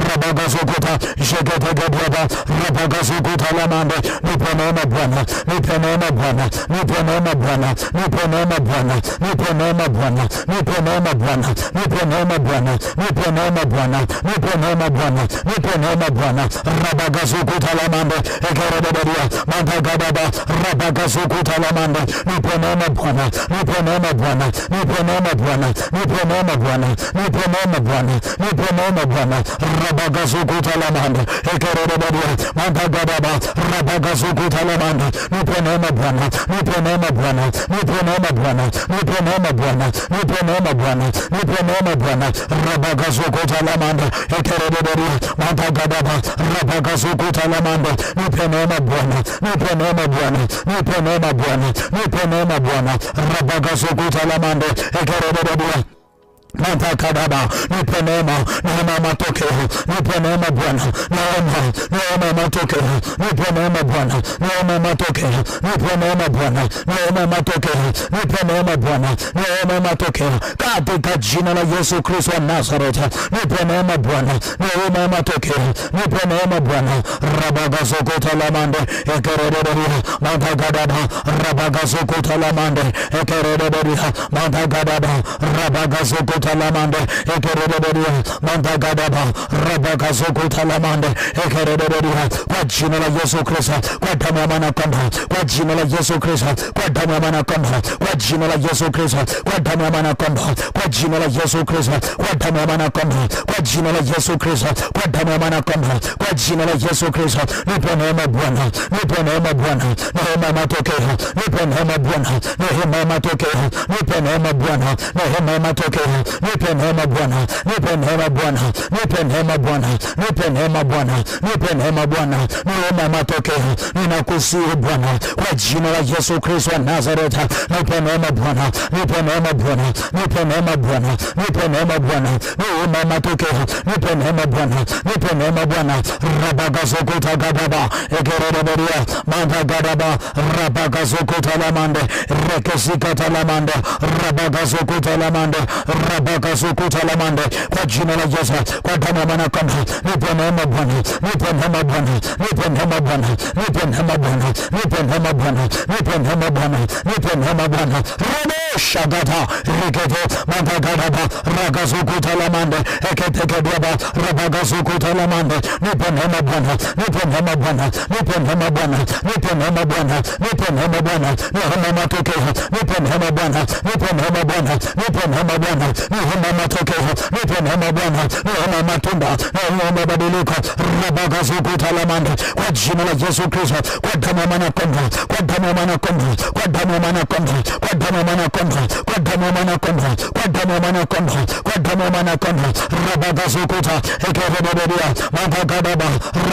Rabagazokota jegetegedeba rabagazokota lamande, nipe neema Bwana, nipe neema Bwana, nipe nipe neema Bwana, nipe neema Bwana, nipe neema Bwana, nipe neema Bwana, nipe neema Bwana, nipe neema Bwana, nipe neema Bwana, nipe neema Bwana. Rabagazuku talamande ekerebedia mandagadaba rabagazuku talamande nipe neema Bwana, nipe neema Bwana, nipe neema Bwana, nipe neema Bwana, nipe neema Bwana, nipe neema Bwana. Rabagazuku talamande ekerebedia mandagadaba rabagazuku talamande nipe neema Bwana, nipe neema Bwana, nipe neema Bwana, nipe neema Bwana, nipe neema Bwana, nipe neema Bwana. Rabagazuku talamande ekerebedia mandagadaba rabagazuku talamande nipe neema Bwana, nipe neema Bwana, nipe neema Bwana, nipe neema Bwana. Rabagazuku talamande ekerebedia Mantakadaba, nipe neema, neema matokeo, nipe neema Bwana, neema matokeo, nipe neema Bwana, neema matokeo, nipe neema Bwana, neema matokeo, nipe neema Bwana, neema matokeo, katika jina la Yesu Kristo wa Nazareth, nipe neema Bwana, neema matokeo, nipe neema Bwana. Rabagazuku talamande ekerebedia mantakadaba rabagazuku talamande ekerebedia mantakadaba rabagazuku talamande ekerebedia mandagadaba rabagazuku talamande ekerebedia. Kwa jina la Yesu Kristo, kwa damu ya mwana kondoo, kwa jina la Yesu Kristo, kwa damu ya mwana kondoo, kwa jina la Yesu Kristo, kwa damu ya mwana kondoo, kwa jina la Yesu Kristo, kwa damu ya mwana kondoo, kwa jina la Yesu Kristo, kwa damu ya mwana kondoo, kwa jina la Yesu Kristo. Nipe neema Bwana, nipe neema Bwana, neema matokeo, nipe neema Bwana, neema matokeo, nipe neema Bwana, neema matokeo, nipe neema Bwana, nipe neema Bwana, nipe neema Bwana, nipe neema Bwana, nipe neema Bwana, neema matokeo. Ninakusihi Bwana kwa jina la Yesu Kristo wa Nazareth, nipe neema Bwana, nipe neema Bwana, nipe neema Bwana, nipe neema Bwana, neema matokeo, nipe neema Bwana, nipe neema Bwana. Rabagazuku tagadaba ekerebedia mandagadaba rabagazuku talamande rekesika talamande rabagazuku talamande rabagazuku talamande. Kwa jina la Yesu, kwa damu ya mwana kondoo, nipe neema Bwana, nipe neema Bwana, nipe neema Bwana, nipe neema Bwana, nipe neema Bwana, nipe neema Bwana, nipe neema Bwana. Shagata rikete mandagadaba ragazuku talamande eketekediaba rabagazuku talamande nipe neema Bwana, nipe neema Bwana, nipe neema Bwana, nipe neema Bwana, nipe neema Bwana, neema matokeo, nipe neema Bwana, nipe neema Bwana, nipe neema Bwana, neema matokeo, nipe neema Bwana, neema matunda, neema mabadiliko. Rabagazuku talamande kwa jina la Yesu Kristo, kwa damu ya mwana kondoo, kwa damu ya mwana kondoo, kwa damu ya mwana kondoo, kwa damu ya mwana kondoo, kwa damu ya mwana kondoo, kwa damu ya mwana kondoo, kwa damu ya mwana kondoo. Rabagazuku ta ekerebedia mandagadaba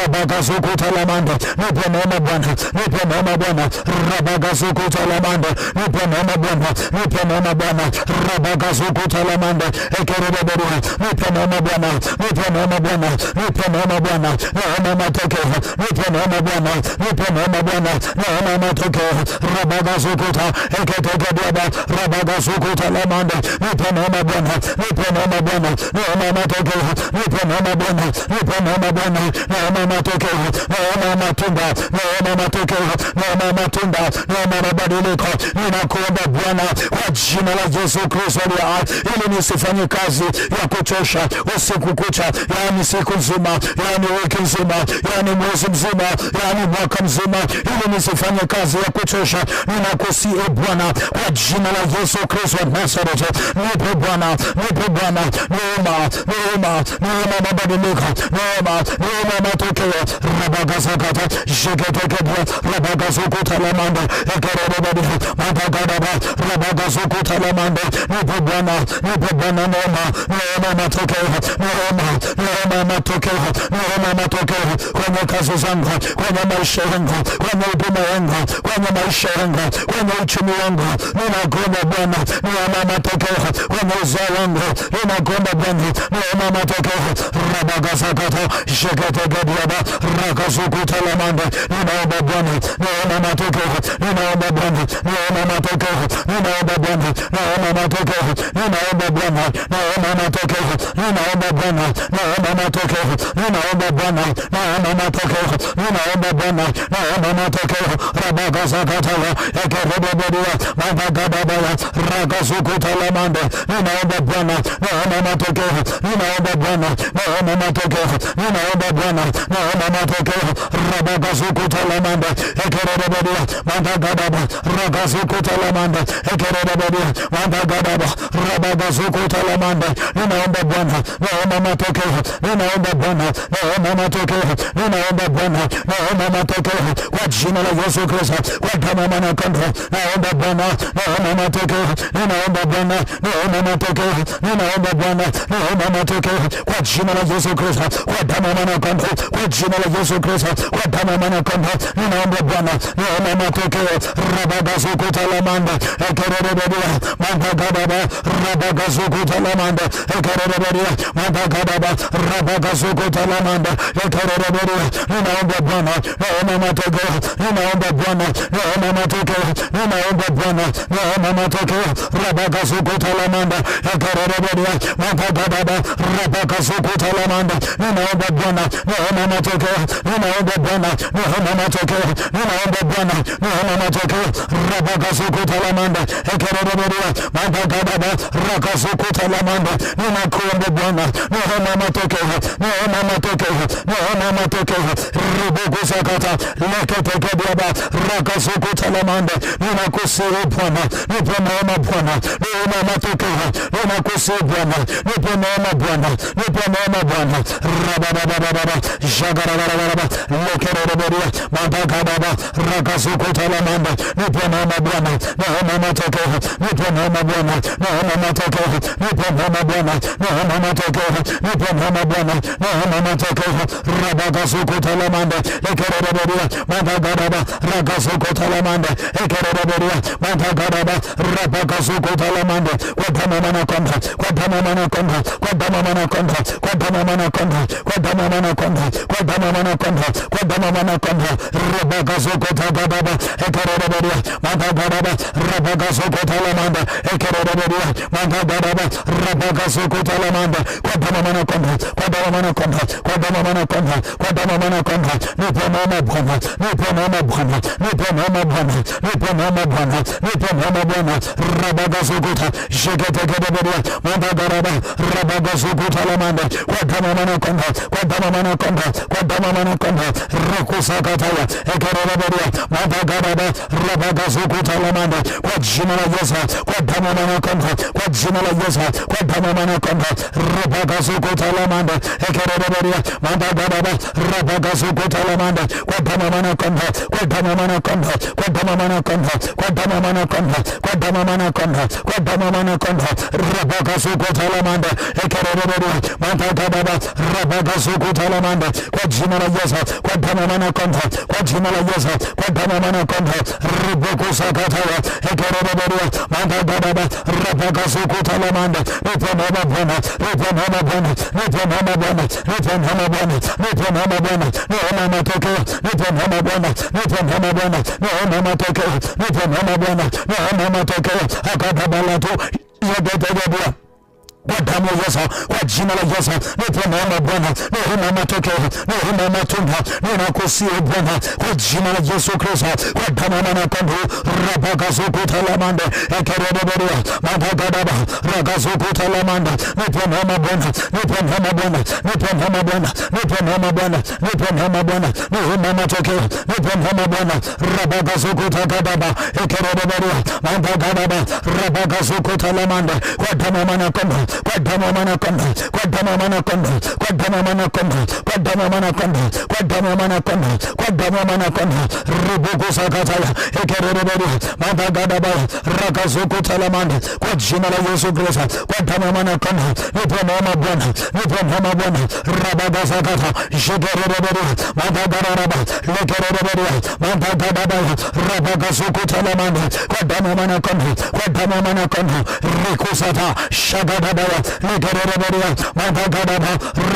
rabagazuku talamande nipe neema Bwana, nipe neema Bwana. Rabagazuku talamande nipe neema Bwana, nipe neema Bwana. Rabagazuku talamande ekerebedia nipe neema Bwana, nipe neema Bwana, nipe neema Bwana, neema matokeo, nipe neema Bwana, nipe neema Bwana, neema matokeo. Rabagazuku ta eketekediaba rabagazuku talamande nipe neema Bwana, nipe neema Bwana, neema matokeo, nipe neema Bwana, nipe neema Bwana, neema matokeo, neema matunda, neema matokeo, neema matunda, neema mabadiliko. Ninakuomba Bwana kwa jina la Yesu Kristo ili nisifanye kazi ya kuchosha usiku kucha, yani siku nzima, yani wiki nzima, yani mwezi mzima, yani mwaka mzima, ili nisifanye kazi ya kuchosha. Ninakusihi Bwana kwa jina la Yesu Kristo wa Nazareth, nipe Bwana, nipe Bwana neema, neema, neema mabadiliko, neema matokeo. Rabagazakata jegetekedia rabagazuku talamande ekerebedia mandagadaba rabagazuku talamande nipe Bwana, nipe Bwana neema matokeo, neema matokeo, neema matokeo kwenye kazi zangu, kwenye maisha yangu, kwenye huduma yangu, kwenye maisha yangu, kwenye uchumi wangu. Ninakuomba Bwana neema matokeo kwenye uzao wangu, ninakuomba Bwana neema matokeo. Rabagazakata jegetekedia ragazuku talamande ninaomba Bwana neema matokeo, ninaomba Bwana neema matokeo, ninaomba Bwana neema matokeo, ninaomba Bwana neema matokeo, ninaomba Bwana neema matokeo, ninaomba Bwana, naona matokeo, ninaomba Bwana, naona matokeo. Rabaka sakataya ekerebedia mabagabaya ragasukuta lamande, ninaomba Bwana, naona matokeo, ninaomba Bwana, naona matokeo, ninaomba Bwana, naona matokeo. Rabaka sukuta lamande ekerebedia mabagababa ragasukuta lamande ekerebedia mabagababa rabaka sukuta lamande, ninaomba Bwana, naona matokeo, ninaomba Bwana, naona matokeo, ninaomba Bwana, naona matokeo kwa jina la Yesu Kristo, kwa damu na kondoo. Naomba Bwana, naona matokeo, ninaomba Bwana, naona matokeo, ninaomba Bwana, naona matokeo kwa jina la Yesu Kristo, kwa damu na kondoo, kwa jina la Yesu Kristo, kwa damu na kondoo. Ninaomba Bwana, naona matokeo. Rabaka sukuta lamanda ekerebedia mabagababa rabaka sukuta lamanda ekerebedia mabagababa rabaka sukuta lamanda ekerebedia. Ninaomba Bwana, naona matokeo, ninaomba Bwana, naona matokeo, ninaomba Bwana, naona matokeo. Rabaka sukuta lamanda ekerebedia mabagababa rabaka sukuta lamanda, ninaomba Bwana, naona matokeo, ninaomba Bwana, naona matokeo, ninaomba Bwana, naona matokeo. Rabaka sukuta lamanda ekerebedia mabagababa rabaka sukuta lamanda, ninakuomba Bwana, naona matokeo, naona matokeo, naona matokeo. Rubuku sakata leketekediaba rakasukuta lamanda, ninakusihi Bwana, nipe neema Bwana, naona matokeo, ninakusihi Bwana, nipe neema Bwana, nipe neema Bwana. Rabababababa jagarababa lekerebedia mabagababa rakasukuta lamanda, nipe neema Bwana, naona matokeo, nipe neema Bwana, naona matokeo, nipe neema Bwana, naona matokeo, nipe neema Bwana, naona matokeo. Rabaka sukuta lamanda ekerebedia mabagababa rakasukuta lamanda ekerebedia mabagababa rabaka sukuta lamanda, kwa damu na kondoo, kwa damu na kondoo, kwa damu na kondoo, kwa damu na kondoo, kwa damu na kondoo, kwa damu na kondoo, kwa damu na kondoo. Rabaka sukuta baba ekerebedia mabagababa rabaka sukuta lamanda ekerebedia mabagababa rabaka sukuta lamanda, kwa damu na kondoo, kwa damu na kondoo, kwa damu na kondoo, kwa damu na kondoo. Nipe neema Bwana, nipe neema Bwana, nipe neema Bwana, nipe neema Bwana, nipe neema Bwana. Rabaka sukuta sheketekedebedia mabagababa rabaka sukuta lamanda, kwa damu na kondoo, kwa damu na kondoo, kwa damu na kondoo. Rukusakataya ekerebedia mabagababa rabaka sukuta lamanda, kwa jina la Yesu, kwa damu na kondoo, kwa jina la Yesu, kwa damu na kondoo. Rabaka sukuta lamanda ekerebedia mabagababa rabaka sukuta lamanda, kwa damu na kondoo, kwa damu na kondoo, kwa damu na kondoo, kwa damu na kondoo, kwa damu na kondoo, kwa damu na kondoo. Rabaka sukuta lamanda ekerebedia mabagababa rabaka sukuta lamanda, kwa jina la Yesu, kwa damu na kondoo, kwa jina la Yesu, kwa damu na kondoo. Rubuku sakataya ekerebedia mabagababa rabaka sukuta lamanda, nipe neema Bwana, nipe neema Bwana, nipe neema Bwana, nipe neema Bwana, nipe neema Bwana, naona matokeo, nipe neema Bwana, nipe neema Bwana, naona matokeo, nipe neema Bwana, naona matokeo. Akadabalatu yegetegebia kwa damu ya Yesu, kwa jina la Yesu, nipe neema Bwana, naona matokeo, naona matunda, ninakusihi Bwana, kwa jina la Yesu Kristo, kwa damu na kondoo. Rabaka sukuta lamanda ekerebedia mabagababa rakasukuta lamanda, nipe neema Bwana, nipe neema Bwana, nipe neema Bwana, nipe neema Bwana, nipe neema Bwana, naona matokeo, nipe neema Bwana. Rabaka sukuta kadaba ekerebedia mabagababa rabaka sukuta lamanda, kwa damu na kondoo, kwa damu na kondoo, kwa damu na kondoo, kwa damu na kondoo, kwa damu na kondoo, kwa damu na kondoo, kwa damu na kondoo. Rubuku sakataya ekerebedia mabagababa rakasukuta lamanda, kwa jina la Yesu Kristo, kwa damu na kondoo. Nipe neema Bwana, nipe neema Bwana. Rabaka sakata shekerebedia mabagababa lekerebedia mabagababa rabaka sukuta lamanda, kwa damu na kondoo, kwa damu na kondoo. Rikusata shagada Rabaya lekereberia madagadaba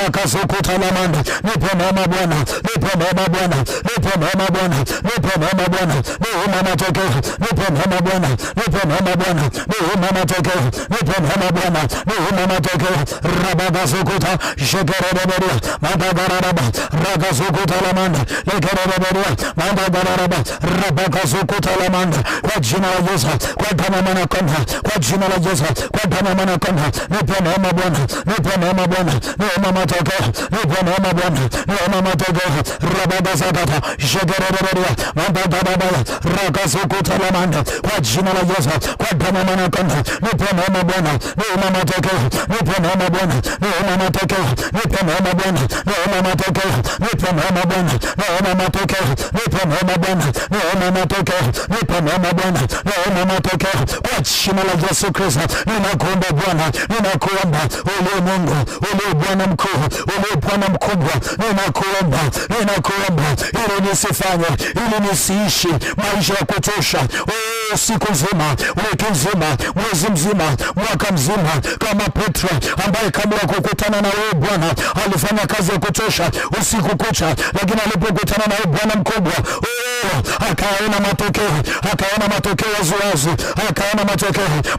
rakazukuta lamanda. Nipe neema Bwana, nipe neema Bwana, nipe neema Bwana, nipe neema Bwana, neema matokeo, nipe neema Bwana, nipe neema Bwana, neema matokeo, nipe neema Bwana, neema matokeo. Rabagazukuta shekereberia madagaraba rakazukuta lamanda lekereberia madagaraba rabagazukuta lamanda. Kwa jina la Yesu, kwa damu ya Kondoo, kwa jina la Yesu, kwa damu ya Kondoo, nipe neema Bwana, nipe neema Bwana, neema matokeo, nipe neema Bwana, neema matokeo. Rabagazagata shekereberia madagaraba rakazukuta lamanda. Kwa jina la Yesu, kwa damu ya Kondoo, nipe neema Bwana, neema matokeo, nipe neema Bwana, neema matokeo, nipe neema Bwana, neema matokeo, nipe neema Bwana, neema matokeo, nipe neema Bwana, neema matokeo, nipe neema Bwana, neema matokeo. Kwa jina la Yesu Kristo ninakuomba Bwana, ninakuomba ule Mungu, ule Bwana mkuu, ule Bwana mkubwa, ninakuomba ili nisifanye, ili nisiishi maisha ya kuchosha siku nzima, wiki nzima, mwezi mzima, mwaka mzima, kama Petro ambaye kabla ya kukutana na wewe Bwana alifanya kazi ya kuchosha usiku kucha, lakini alipokutana na wewe Bwana mkubwa akaona matokeo, akaona matokeo waziwazi, akaona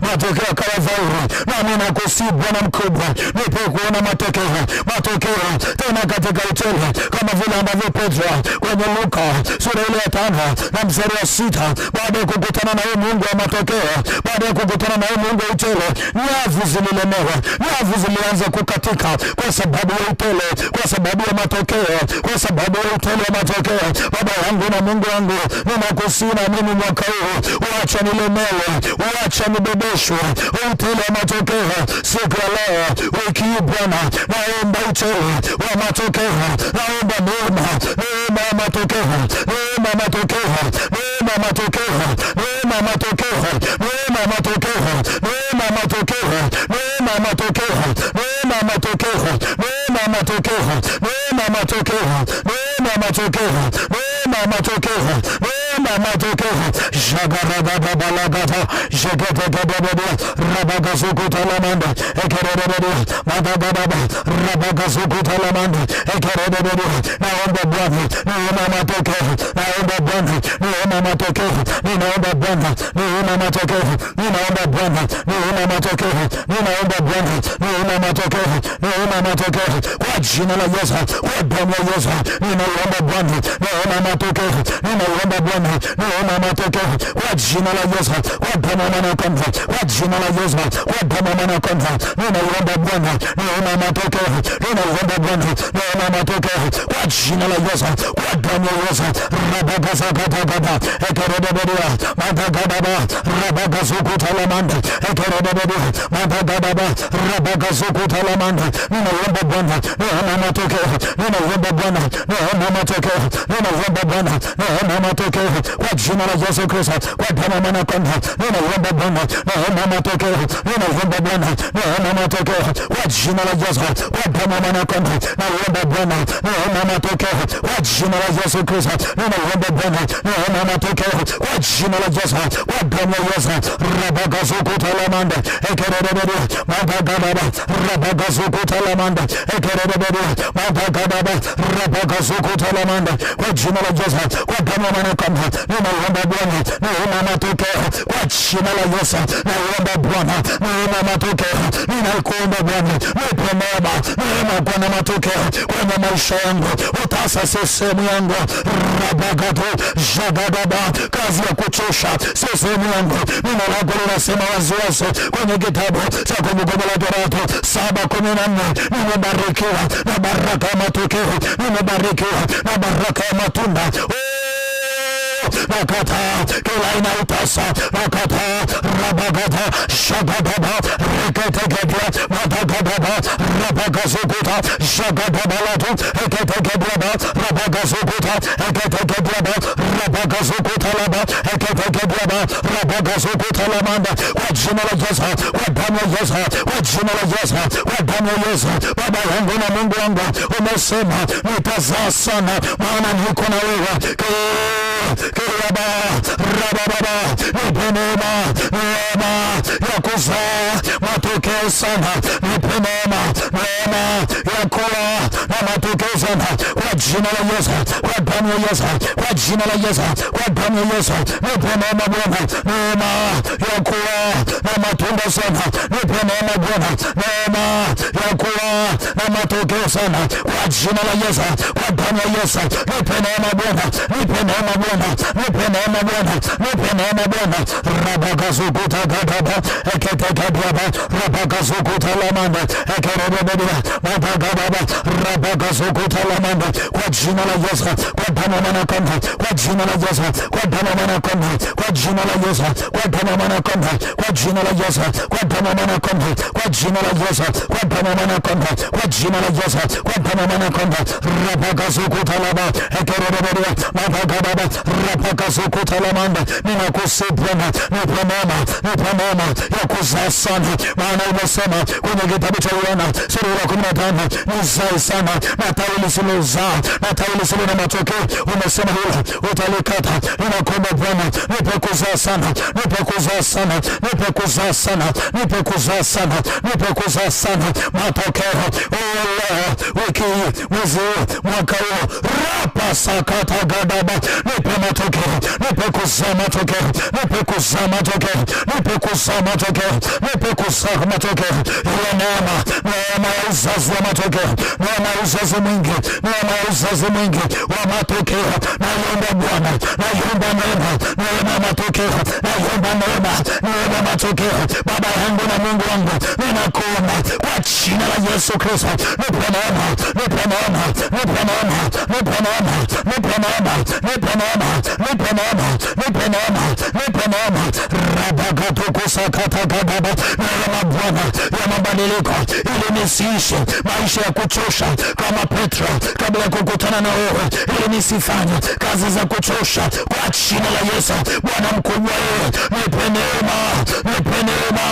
matokeo akawa dhahiri. Nami nakusihi Bwana mkubwa, nipe kuona matokeo tena katika utele, kama vile ambavyo Petro kwenye Luka sura ile ya 5 na mstari wa 6, baada ya kukutana na wewe Mungu wa matokeo, baada ya kukutana na wewe Mungu wa utele, nyavu zililemewa, nyavu zilianza kukatika kwa sababu ya utele, kwa sababu ya matokeo, kwa sababu ya utele wa matokeo. Baba yangu na Mungu wangu, ninakusihi na mimi mwaka huu uacha nilemewe, uacha nibebeshwe utele wa matokeo. Siku ya leo, wiki hii Bwana, naomba utele wa matokeo, naomba neema ya matokeo, neema ya matokeo, neema ya matokeo, neema ya matokeo, neema ya matokeo, neema ya matokeo, neema ya matokeo, neema ya matokeo, neema ya matokeo, neema ya matokeo, neema ya matokeo, neema ya matokeo, neema ya matokeo. Jagarababa balagata jegetegedebede rabagazukuta lamanda ekerebede madagababa rabagazukuta lamanda ekerebede. Naomba Bwana neema ya matokeo, naomba Bwana neema ya matokeo, ninaomba Bwana neema ya matokeo, ninaomba Bwana neema ya matokeo, ninaomba Bwana neema ya matokeo, neema ya matokeo. Kwa jina la Yesu, kwa damu ya Yesu, ninaomba Bwana neema ya matokeo, ninaomba Bwana neema ya matokeo. Kwa jina la Yesu, kwa damu ya Kondoo, kwa jina la Yesu, kwa damu ya Kondoo, ninaomba Bwana neema ya matokeo, ninaomba Bwana neema ya matokeo. Kwa jina la Yesu, kwa damu ya Yesu. Rabagazagada ekerebedia madagadaba rabagazukuta lamanda ekerebedia madagadaba rabagazukuta lamanda. Ninaomba Bwana neema ya matokeo, ninaomba Bwana neema ya matokeo, ninaomba Bwana neema ya matokeo. Kwa jina la Yesu Kristo, kwa damu ya Kondoo, ninaomba Bwana neema ya matokeo, ninaomba Bwana neema ya matokeo. Kwa jina la Yesu, kwa damu ya Kondoo, ninaomba Bwana neema ya matokeo. Kwa jina la Yesu Kristo, ninaomba Bwana neema ya matokeo. Kwa jina la Yesu, kwa damu ya Yesu. Rabagazukuta lamanda ekerebedia madagadaba rabagazukuta lamanda ekerebedia madagadaba rabagazukuta lamanda. Kwa jina la Yesu, kwa damu ya Kondoo, ninaomba Bwana neema ya matokeo. Kwa jina la Yesu, naomba Bwana neema ya matokeo. Ninakuomba Bwana nipe neema kwa matokeo kwenye maisha yangu, utasasa sehemu yangu. Rabagato jagadaba, kazi ya kuchosha sio sehemu yangu. Neno lako linasema waziwazi kwenye kitabu cha Kumbukumbu la Torati 7:14, nimebarikiwa na baraka ya matokeo, nimebarikiwa na baraka ya matunda. Nakata kila aina utasa, nakata rabagata shagadaba reketegedia madagadaba rabagazukuta shagadabalatu eketegediaba rabagazukuta eketegediaba rabagazukuta laba eketegediaba rabagazukuta lamanda. Kwa jina la Yesu, kwa damu ya Yesu, kwa jina la Yesu, kwa damu ya Yesu. Baba yangu na Mungu wangu, umesema nitazaa sana, maana niko na wewe. Nipe neema ya kuzaa matokeo sana, neema ya kuwa na matokeo sana kwa jina la Yesu, kwa damu ya Yesu, kwa jina la Yesu, kwa damu ya Yesu. Nipe neema Bwana, neema ya kuwa na matunda sana. Nipe neema Bwana, neema ya kuwa na matokeo sana kwa jina la Yesu, kwa damu ya Yesu. Nipe neema Bwana, nipe neema Bwana, nipe neema Bwana, nipe neema Bwana. Rabakazukuta gadaba eketekadaba rabakazukuta lamanda ekerebebeba mabagababa rabakazukuta lamanda kwa jina la Yesu, kwa damu manakonda, kwa jina la Yesu, kwa damu manakonda, kwa jina la Yesu, kwa damu manakonda, kwa jina la Yesu, kwa damu manakonda, kwa jina la Yesu, kwa damu manakonda, kwa jina la Yesu, kwa damu manakonda. Rabakazukuta laba ekerebebeba mabagababa rabakazukuta lamanda. Ninakusipenda, nipe neema ya kuzaa sana, maana umesema kwenye kitabu cha Yohana sura ya 15 nizae sana na tawi lisilozaa na tawi lisilo na matokeo umesema hilo utalikata. Ninakuomba Bwana, nipe kuzaa sana, nipe kuzaa sana, nipe kuzaa sana, nipe kuzaa sana, nipe kuzaa sana matokeo. Wiki mwezi mwaka huu rapa sakata gadaba, nipe matokeo, nipe kuzaa matokeo, nipe kuzaa matokeo, nipe kuzaa matokeo, nipe kuzaa matokeo. Ile neema ya uzazi wa matokeo, neema ya uzazi mwingi, neema ya uzazi mwingi wa matokeo. Naomba Bwana, naomba neema ya matokeo, naomba neema ya matokeo. Baba yangu na Mungu wangu, ninakuomba kwa jina la Yesu Kristo, nipe neema, nipe neema, nipe neema, nipe neema, nipe neema, nipe neema, nipe neema, nipe neema, nipe neema. Rabakatukusakata gadaba, neema Bwana ya mabadiliko, ili nisiishi maisha ya kuchosha kama Petro kabla ya kukutana na wewe, ili nisifanye kazi za kuchosha kwa jina la Yesu. Bwana mkubwa, nipe neema, nipe neema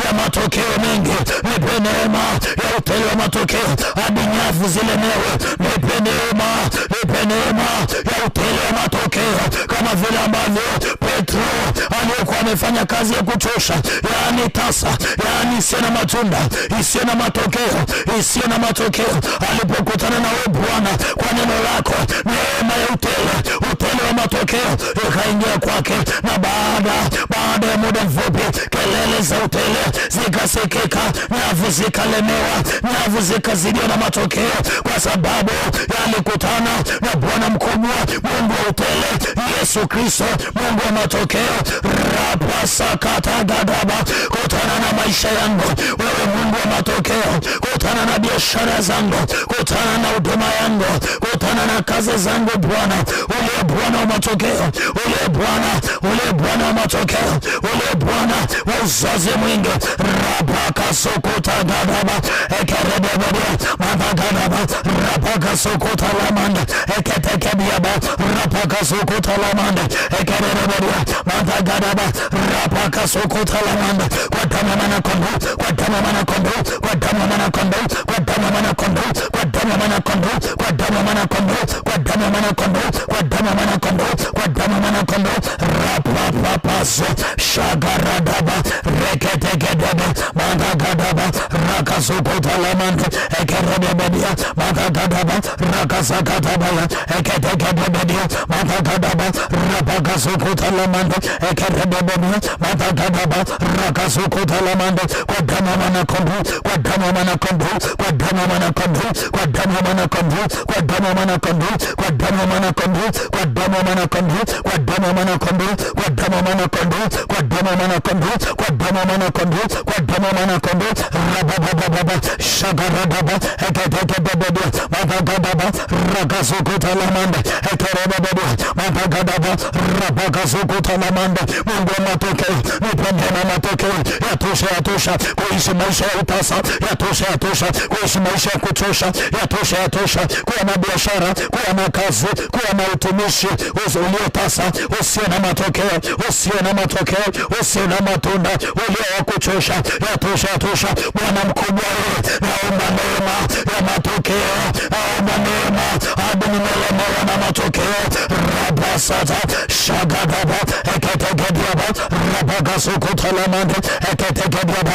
ya matokeo mengi, nipe neema ya utele wa matokeo hadi nyavu zilemewe. Nipe neema, nipe neema ya utele wa matokeo kama vile ambavyo Petro aliyekuwa amefanya kazi ya kuchosha, yaani tasa, yaani isiyo na matunda, isiyo na matokeo, isiyo na matokeo, alipokutana na wewe Bwana kwa neno lako, neema ya utele wa matokeo ikaingia kwake. Na baada ya muda mfupi kelele za utele zikasikika, nyavu zikalemewa, nyavu zikazidiwa na matokeo, kwa sababu yalikutana na Bwana mkubwa, Mungu wa utele, Yesu Kristo, Mungu wa matokeo. Rapa sakata gadaba, kutana na maisha yangu wewe Mungu wa matokeo, kutana na biashara zangu, kutana na huduma yangu, kutana na kazi zangu Bwana, ule Bwana wa matokeo, ule Bwana wa matokeo, ule Bwana wa uzazi mwingi. Rabaka sokota gadaba ekerebebebe madagadaba rabaka sokota lamanda eketekebiaba rabaka sokota lamanda ekerebebebe madagadaba rabaka sokota lamanda. Kwa damu manakondo, kwa damu manakondo, kwa damu manakondo, kwa damu manakondo, kwa damu manakondo, kwa damu manakondo, kwa damu manakondo, kwa damu manakondo, kwa damu manakondo. Rapapapaso shagaradaba reketekedebe madagadaba rakasokota lamanda ekerebebebia madagadaba rakasakatabaya eketekedebebia madagadaba rapakasokota lamanda ekerebebebia madagadaba rakasokota lamanda. Kwa damu manakondo, kwa damu manakondo, kwa damu manakondo, kwa damu manakondo, kwa damu manakondo, kwa damu manakondo, kwa damu manakondo, kwa damu manakondo, kwa damu manakondo, kwa damu manakondo, kwa damu manakondo, kwa damu manakondo. Rabababa shagaradaba eketekedebe madagadaba rakasokota lamanda ekerebebebe madagadaba rabakasokota lamanda. Mungu wa matokeo, nipende na matokeo. Yatosha kuishi maisha ya utasa, yatosha kuishi maisha ya kuchosha, yatosha kuwa na biashara, kuwa na kazi, kuwa na utumishi uliotasa, usio na matokeo, usio na matokeo, usio na matunda, ulio wa kuchosha. Yatosha Bwana mkubwa, naomba neema ya matokeo, naomba neema hadi nimelemewa na matokeo. Rabasata shagadaba eketegediaba rabagasukuta lamanda eketekediaba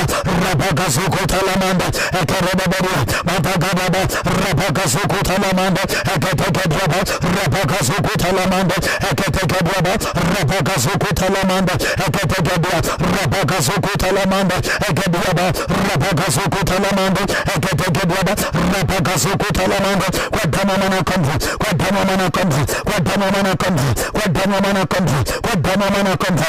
rabagasukuta lamanda ekerebeberia matagadaba rabagasukuta lamanda eketekediaba rabagasukuta lamanda eketekediaba rabagasukuta lamanda eketekediaba rabagasukuta lamanda eketekediaba rabagasukuta lamanda eketekediaba rabagasukuta lamanda kwa damu mana kombo kwa damu mana kombo kwa damu mana kombo kwa damu mana kombo kwa damu mana kombo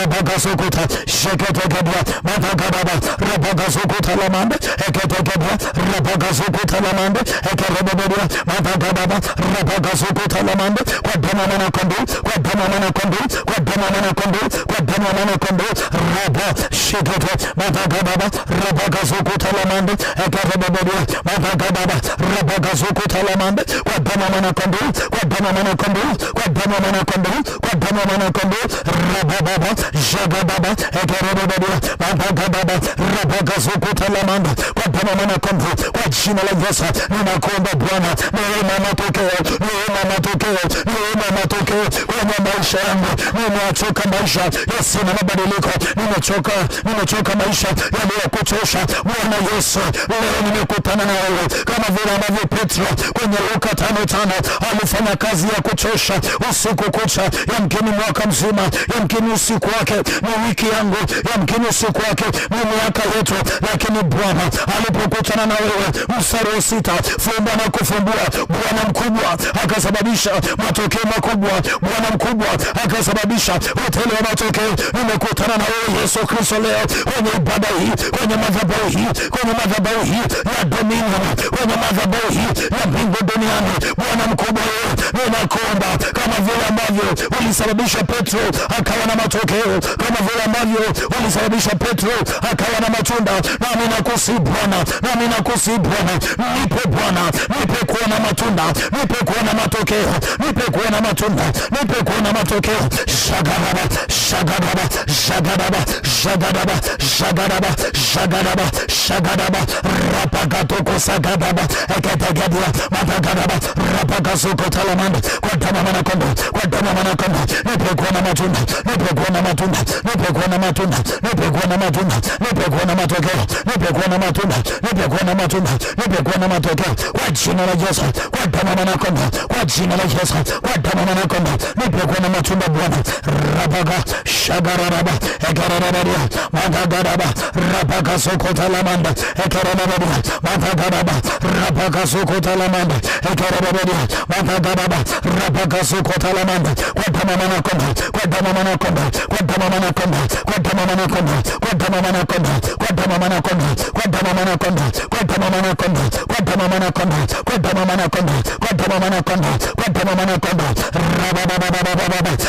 rabagasukuta sheketekediaba matagadaba rabagasukuta lamanda eketekediaba rabagasukuta lamanda ekerebeberia matagadaba rabagasukuta lamanda kwa damu mana kombo kwa damu mana kombo kwa damu mana kombo kwa damu mana kombo raba shekete matagadaba rabagasukuta lamanda ekerebeberia matagadaba rabagasukuta lamanda kwa damu mana kombo kwa damu mana kombo kwa damu mana kombo kwa damu mana kombo rababa jagadaba ekerebeberia matagadaba rabagasukuta lamanda kwa damu mana kombo kwa jina la Yesu ninakuomba Bwana neema matokeo neema matokeo neema matokeo kwenye maisha yangu. Nimechoka maisha yasina mabadiliko, nimechoka maisha yaliyokuchosha. Bwana Yesu leo nimekutana na wewe kama vile ambavyo Petro kwenye Luka 5:5 alifanya kazi ya kuchosha usiku kucha, yamkini mwaka mzima, yamkini usiku wake ni wiki yangu, yamkini usiku wake ni miaka yetu. Lakini Bwana alipokutana na wewe, mstari wa 6, fumba na kufumbua, Bwana mkubwa akasababisha matokeo makubwa, Bwana mkubwa akasababisha utele wa matokeo. Nimekutana na wewe Yesu Kristo leo kwenye ibada hii, kwenye madhabahu hii, kwenye madhabahu hii ya Dominion, kwenye madhabahu hii ya mbingu duniani. Bwana mkubwa wewe, ninakuomba kama vile ambavyo ulisababisha Petro akawa na matokeo, kama vile ambavyo ulisababisha Petro akawa na matunda, nami nakusihi Bwana, nami nakusihi Bwana, nipe Bwana, nipe kuona matunda, nipe kuona matokeo, nipe kuona matunda, nipe kuona matokeo. Shagadaba shagadaba shagadaba shagadaba shagadaba shagadaba shagadaba rapakatoko sagadaba eketegedia matagadaba rapakasuko talamanda kwa damu mana kombo, kwa damu mana kombo, nipe kuona matunda, nipe kuona matunda, nipe kuona matunda, nipe kuona matunda, nipe kuona matokeo, nipe kuona matunda, nipe kuona matunda, nipe kuona matokeo kwa jina la Yesu, kwa damu mana kombo, kwa jina la Yesu, kwa damu mana kombo, nipe kuona matunda Bwana. Rabaga shagaraba ekarababa matagaraba rabaga sokota lamanda ekarababa matagaraba rabaga sokota lamanda ekarababa matagaraba rabaga sokota lamanda kwa damu mana kombo, kwa damu mana kombo, kwa damu mana kombo, kwa damu mana kombo, kwa damu mana kombo, kwa damu mana kombo, kwa damu mana kombo, kwa damu mana kombo, kwa damu mana kombo, kwa damu mana kombo, kwa damu mana kombo, kwa damu mana kombo rababa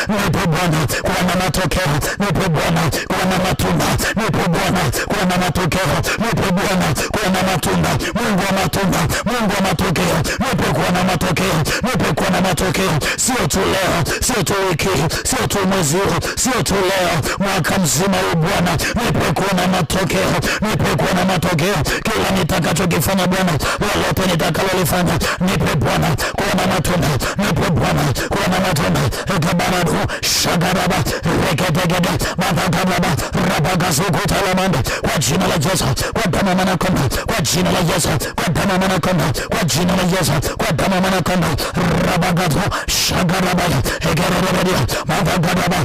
nipe Bwana kuona matokeo, nipe Bwana kuona matunda, nipe Bwana kuona matokeo, nipe Bwana kuona matunda, Mungu wa matunda, Mungu wa matokeo, nipe kuona matokeo, nipe kuona matokeo, sio tu leo, sio tu wiki, sio tu mwezi, sio tu leo, mwaka mzima huu Bwana, nipe kuona matokeo, nipe kuona matokeo. Kila nitakachokifanya Bwana, lolote nitakalolifanya, nipe Bwana kuona matunda, nipe Bwana kuona matunda. Ekabaradu shagaraba reketegede matagaraba rabagasukuta lamanda kwa jina la Yesu, kwa damu mana kombo, kwa jina la Yesu, kwa damu mana kombo, kwa jina la Yesu, kwa damu mana kombo rabagatu shagaraba ekereberia matagaraba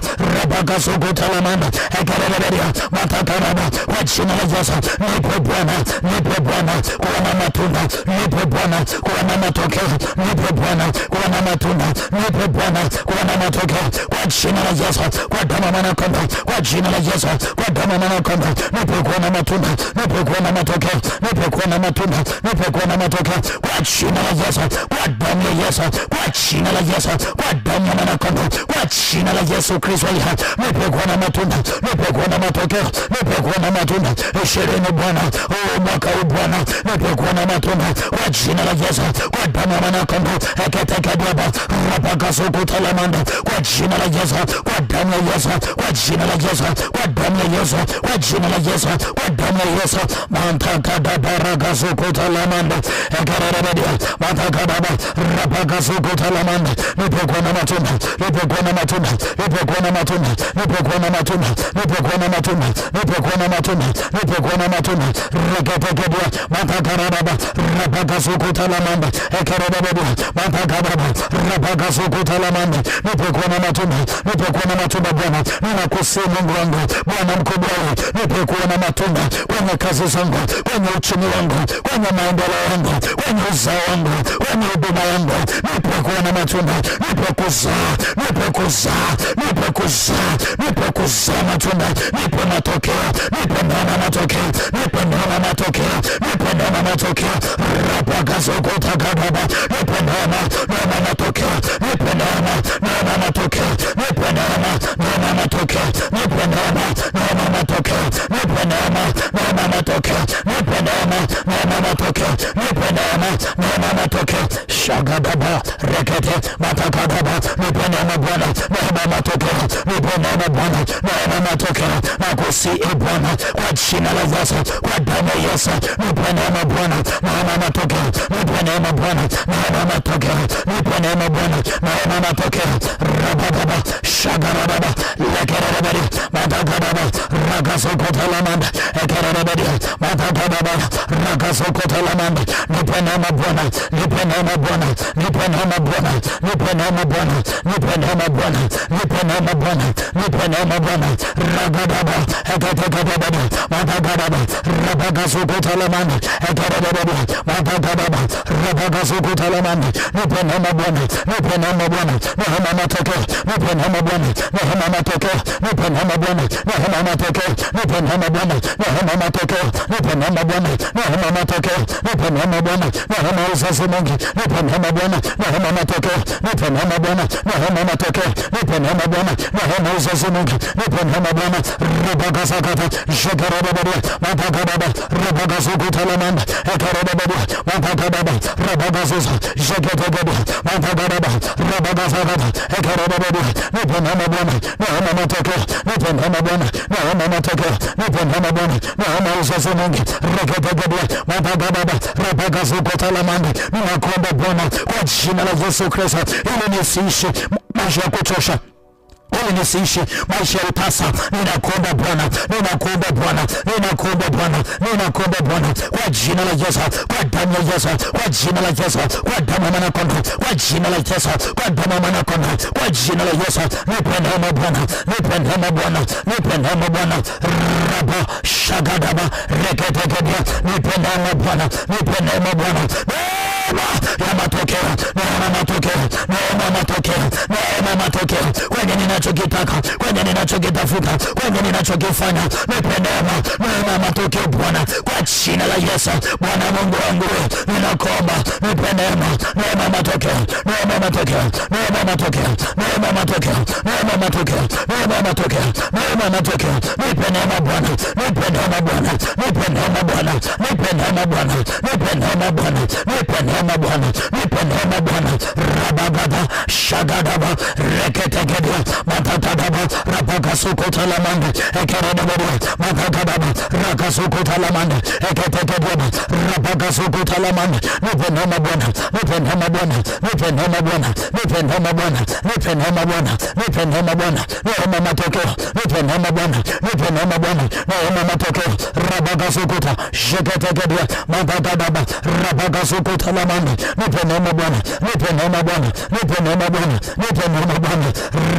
rabagasukuta lamanda ekereberia matagaraba kwa jina la Yesu. Nipe Bwana, nipe Bwana kuona matunda, nipe Bwana kuona matokeo, nipe Bwana kuona matunda, nipe Bwana kuona matokeo kwa jina la Yesu, kwa damu mana kombo, kwa jina la Yesu, kwa damu mana kombo, nipe kuona matunda, nipe kuona matokeo, nipe kuona matunda, nipe kuona matokeo kwa jina la Yesu, kwa damu ya Yesu, kwa jina la Yesu, kwa damu mana kombo, kwa jina la Yesu Kristo aliye hai, nipe kuona matunda, nipe kuona matokeo, nipe kuona matunda. 20 Bwana, mwaka huu Bwana, nipe kuona matunda kwa jina la Yesu, kwa damu mana kombo eketekediaba rapakasukuta lamanda kwa jina la Yesu, kwa damu ya Yesu, kwa jina la Yesu, kwa damu ya Yesu, kwa jina la Yesu, kwa damu ya Yesu. Mantakada baraka sokota la manda ekarabadi mantakada baraka sokota la manda. Nipokuwa na matunda, nipokuwa na matunda, nipokuwa na matunda, nipokuwa na matunda, nipokuwa na matunda, nipokuwa na matunda, nipokuwa na matunda. Reketekedia mantakada baraka sokota la manda ekarabadi mantakada baraka sokota la manda. Nipokuwa na matunda, nipokuwa na matunda Bwana. Ninakusihi Mungu wangu, Bwana mkubwa, nipokuwa na matunda kwenye kazi zangu, kwenye uchumi wangu, kwenye maendeleo yangu, kwenye uzao wangu, kwenye huduma yangu. Nipokuwa na matunda, nipokuzaa, nipokuzaa, nipokuzaa, nipokuzaa matunda, nipo matokeo, nipo naona matokeo, nipo naona matokeo, nipo naona matokeo. Rapakazokota kadaba, nipo naona matokeo, nipo naona matokeo, nipo naona matokeo, nipo naona matokeo, nipo naona matokeo, nipo naona matokeo, nipo naona matokeo. Shagadaba rekete matakadaba, nipo naona Bwana, naona matokeo, nipo naona Bwana, naona matokeo. Nakusihi Bwana kwa jina la Yesu, kwa damu ya Yesu, nipo naona Bwana, naona matokeo, nipo naona Bwana, naona matokeo, nipo naona Bwana, naona matokeo. Rababa shagadaba lekerabari matakadaba rakasokota la manda ekerabari matakadaba rakasokota la manda. Nipo naona Bwana, nipo naona Bwana, nipo naona Bwana, nipo naona Bwana, nipo naona Bwana, nipo naona Bwana, nipo naona Bwana. Ragadaba eketekadaba matakadaba rakasokota la manda ekerabari matakadaba rakasokota la manda. Nipo naona Bwana, nipo naona Bwana, naona matokeo, nipo naona Bwana, naona matokeo, nipo naona Bwana, naona matokeo, nipo naona Bwana, naona matokeo, nipo naona Bwana, naona matokeo, nipo naona Bwana, naona uzazi mwingi, nipo naona Bwana, naona matokeo, nipo naona Bwana, naona matokeo, nipo naona Bwana, naona uzazi mwingi, nipo naona Bwana. Rabakasakata shakarababa matakadaba rabakasokota la manda ekarababa matakadaba rabakasosa shaketegaba matakadaba rabakasakata ekarababa. Nipo naona Bwana, naona matokeo, nipo naona Bwana, naona matokeo, nipo naona Bwana, naona uzazi mwingi. Reketegaba matakadaba rabakasokota la manda. Ninakuomba Bwana kwa jina la Yesu Kristo, ili nisiishi maisha ya kuchosha, ili nisiishi maisha ya utasa. Ninakuomba Bwana, ninakuomba Bwana, ninakuomba Bwana, ninakuomba Bwana kwa jina la Yesu, kwa damu ya Yesu, kwa jina la Yesu, kwa damu ya Mwana-Kondoo, kwa jina la Yesu, kwa damu ya Mwana-Kondoo, kwa jina la Yesu. Nipe neema Bwana, nipe neema Bwana, nipe neema Bwana. Raba shagadaba reketekedia, nipe neema Bwana, nipe neema Bwana. Neema ya matokeo, neema matokeo, neema matokeo, neema matokeo kwenye ninachokitaka, kwenye ninachokitafuta, kwenye ninachokifanya. Nipe neema, neema matokeo Bwana kwa jina la Yesu. Bwana Mungu wangu, ninakuomba nipe neema, neema matokeo, neema matokeo, neema matokeo, neema matokeo, neema matokeo, neema matokeo, neema matokeo. Nipe neema Bwana, nipe neema Bwana, nipe neema Bwana, nipe neema Bwana, nipe neema Bwana, nipe neema Bwana, nipe neema Bwana. Rabagada shagadaba reketekedia matakadaba rabakasokota la manda ekeredaba matakadaba rakasokota la manda eketekedia rabakasokota la manda. Nipe neema Bwana, nipe neema Bwana, nipe neema Bwana, nipe neema Bwana, nipe neema Bwana, nipe neema Bwana, neema matokeo, nipe neema Bwana, nipe neema Bwana, neema matokeo. Rabakasokota sheketekedia matakadaba rabakasokota la manda. Nipe neema Bwana, nipe neema Bwana, nipe neema Bwana, nipe neema Bwana.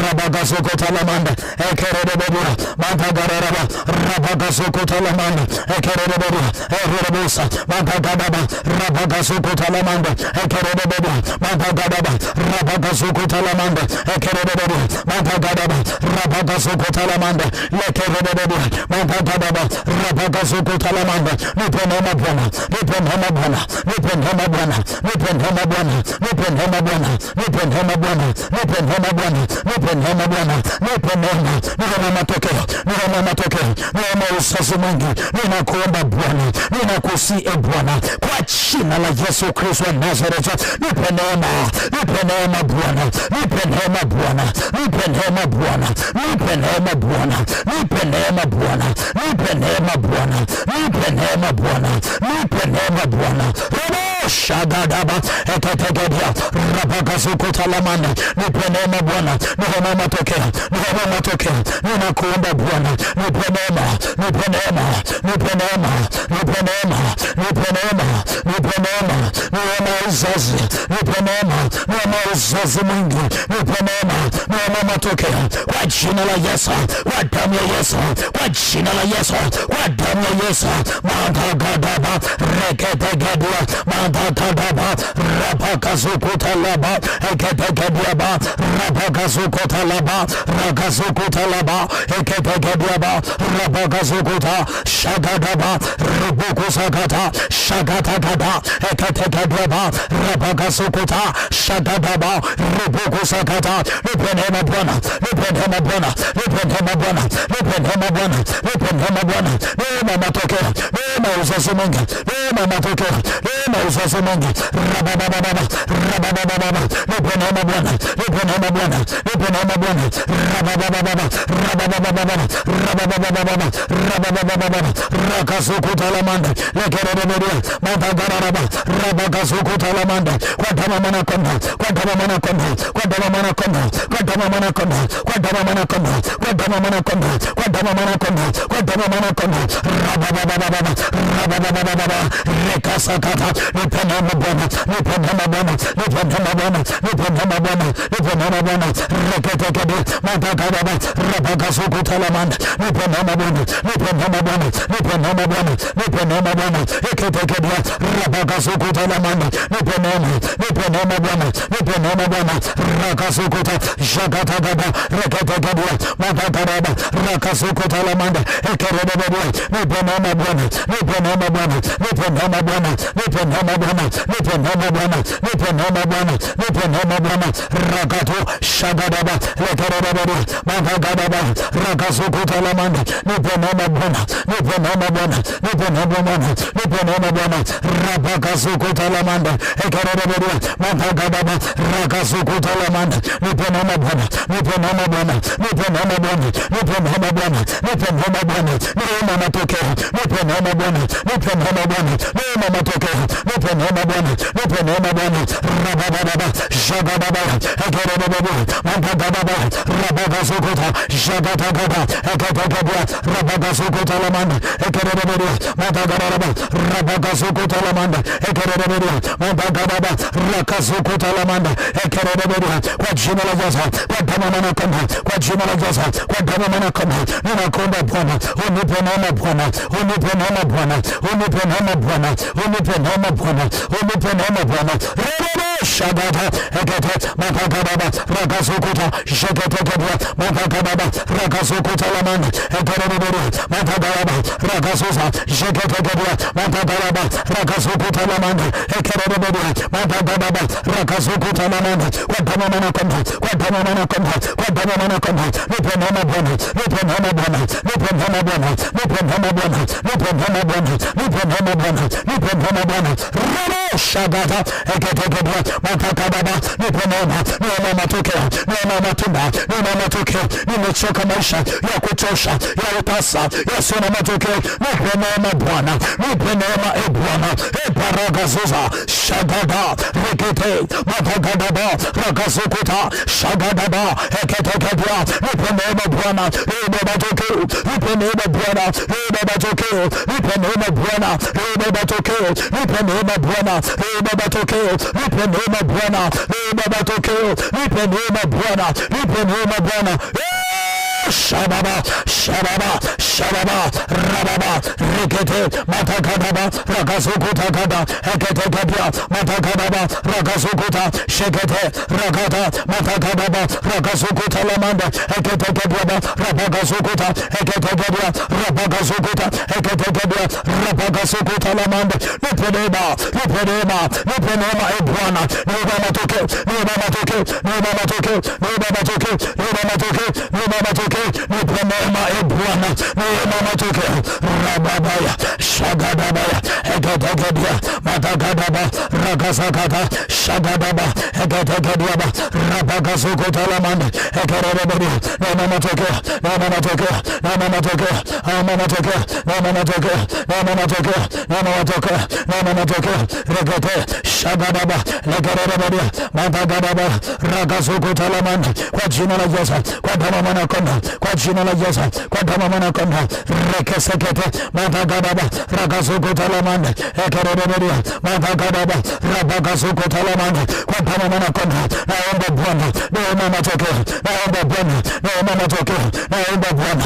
Rabakasokota la manda ekeredaba matagaraba rabakasokota la manda ekeredaba erebusa matakadaba rabakasokota la manda ekeredaba matakadaba rabakasokota la manda ekeredaba matakadaba rabakasokota la manda ekeredaba matakadaba rabakasokota la manda Mungu, nipe neema Bwana, nipe neema Bwana, nipe neema Bwana, nipe neema Bwana, nipe neema Bwana, nipe neema Bwana, nipe neema Bwana, nipe neema Bwana, nipe neema, niwe na matokeo, niwe na matokeo, niwe na uzazi mwingi. Ninakuomba Bwana, ninakusihi Bwana, kwa jina la Yesu Kristo wa Nazareti, nipe neema, nipe neema Bwana, nipe neema Bwana, nipe neema Bwana, nipe neema Bwana, nipe neema Bwana, nipe neema Bwana, nipe neema Bwana, nipe neema Bwana. Shagadaba eketegedia rabakasukuta lamanda, nipe neema Bwana, nipe neema matokeo, nipe neema matokeo. Ninakuomba Bwana, nipe neema, nipe neema, nipe neema, nipe neema, nipe neema, nipe neema, neema uzazi, nipe neema, neema uzazi mwingi, nipe neema, neema matokeo, kwa jina la Yesu, kwa damu ya Yesu, kwa jina la Yesu, kwa damu ya Yesu. Mandagadaba reketegedia mandagadaba rabakazukutalaba eketegediaba rabakazukutalaba rakazukutalaba eketegediaba rabakazukuta shagadaba rubukusagata shagatagada eketegediaba rabakazukuta shagadaba rubukusagata. Nipe neema Bwana, nipe neema Bwana, nipe neema Bwana, nipe neema Bwana, nipe neema Bwana, neema matokeo, neema uzazi mwingi, neema matokeo, neema uzazi mwingi. Rababababa rababababa, nipe neema Bwana, nipe neema Bwana, nipe neema Bwana. Rababababa rababababa rababababa rababababa rakasukutalamanda lekereberia mandagaraba rabakasukutalamanda kwa damu mana konda, kwa damu mana konda, kwa damu mana konda, kwa damu mana konda, kwa damu mana konda, kwa damu mana konda, kwa damu mana konda, kwa damu mana konda. Rababababa rababababa rekasakata. Nipe neema Bwana, nipe neema Bwana, nipe neema Bwana, nipe neema Bwana, nipe neema Bwana. Reketekede mandagaraba rabakasukutalamanda, nipe neema Bwana, nipe neema Bwana, nipe neema Bwana, nipe neema Bwana. Eketekedia rabakasukutalamanda, nipe neema, nipe neema Bwana, nipe neema Bwana. Rakasukuta jagatagada reketekedia mandagaraba rakasukutalamanda ekerebedia. Nipe neema Bwana, nipe neema Bwana, nipe neema Bwana, nipe neema Bwana, nipe neema Bwana, nipe neema Bwana, nipe neema Bwana. Rakato shagadaba lekerebedia mandagaraba rakasukutalamanda, nipe neema Bwana, nipe neema Bwana, nipe neema Bwana, nipe neema Bwana. Rabakasukutalamanda ekerebedia mandagaraba rakasukutalamanda, nipe neema Bwana, nipe neema Bwana, nipe neema Bwana, nipe neema Bwana, nipe neema Bwana. Neema matokeo, nipe neema Bwana, nipe neema Bwana, neema matokeo, nipe neema Bwana, nipe neema Bwana. Rabababa jagadaba ekerebedia mandagaraba rabakasukuta jagatagada eketekedia rabakasukutalamanda ekerebedia mandagaraba rabakasukutalamanda ekerebedia mandagaraba rakasukutalamanda ekerebedia. Kwa jina la Yesu, kwa damu mana konda, kwa jina la Yesu, kwa damu mana konda. Ninakuomba Bwana, unipe neema Bwana, unipe neema Bwana, unipe neema Bwana, unipe neema Bwana, unipe neema Bwana. Shagata ekete mandagaraba rakasukuta sheketekedia mandagaraba rakasukuta lamanda ekerebedia mandagaraba rakasusa sheketekedia mandagaraba rakasukuta lamanda ekerebedia mandagaraba rakasukuta lamanda. Kwa damu mana konda, kwa damu mana konda, kwa damu mana konda. Nipe neema Bwana, nipe neema Bwana, nipe neema Bwana, nipe neema Bwana, nipe neema Bwana, nipe neema Bwana, nipe neema Bwana. Shagata eketekedia mandagaraba nipe neema, neema matokeo, neema matunda, neema matokeo. Nimechoka maisha ya kuchosha, ya utasa, yasiyo na matokeo. Nipe neema Bwana, nipe neema Bwana. Baragazuza shagada rekete mandagaraba rakasukuta shagadaba eketekedia. Nipe neema Bwana, neema matokeo, nipe neema Bwana, neema matokeo, nipe neema Bwana, neema matokeo, nipe neema Bwana, neema matokeo, nipe neema Bwana, neema matokeo, nipe neema Bwana, nipe neema Bwana. Shababa shababa shababa rababa rekete mandagaraba rakasukutagada eketekedia mandagaraba rakasukuta shekete rakata mandagaraba rakasukutalamanda eketekedia rabakasukuta eketekedia rabakasukuta eketekedia rabaga soko talamanda, nipe neema, nipe neema, nipe neema e Bwana, neema matokeo, neema matokeo, neema matokeo, neema matokeo, neema matokeo, neema matokeo, nipe neema e Bwana, neema matokeo, rababaya, shagadabaya, egedegedia, matagadaba, ragasakata, shagadaba, egedegedia, rabaga soko talamanda, egedegedia, neema matokeo, neema matokeo, neema matokeo, neema matokeo, neema matokeo, neema matokeo, neema matokeo, neema matokeo, regete, shagadaba, legedegedia, matagadaba, ragasoko talamanda, kwa jina la Yesu, kwa damu mwana kondoo, kwa jina la Yesu, kwa damu mwana kondoo, rekesekete, matagadaba, ragasoko talamanda, egedegedia, matagadaba, rabagasoko talamanda, kwa damu mwana kondoo, naomba Bwana, neema matokeo, naomba Bwana, neema matokeo, naomba Bwana,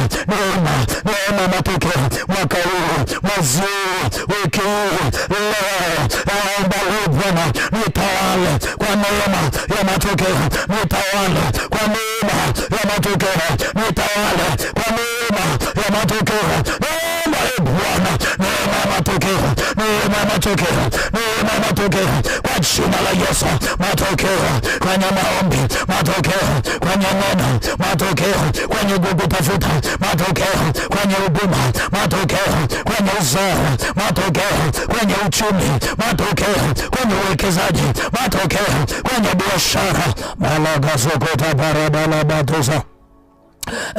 neema matokeo, mwaka huu, mwezi huu, wiki huu, leo, naomba Bwana, nitawale kwa neema ya matokeo, nitawale kwa neema ya matokeo, nitawale kwa neema ya matokeo, neema ya Bwana, neema matokeo, neema matokeo, neema matokeo, kwa jina la Yesu, matokeo kwenye maombi, matokeo kwenye neno, matokeo kwenye kutafuta, matokeo kwenye huduma, matokeo kwenye uzao, matokeo kwenye uchumi, matokeo kwenye uwekezaji, matokeo kwenye biashara, malagazokota baradala batuza,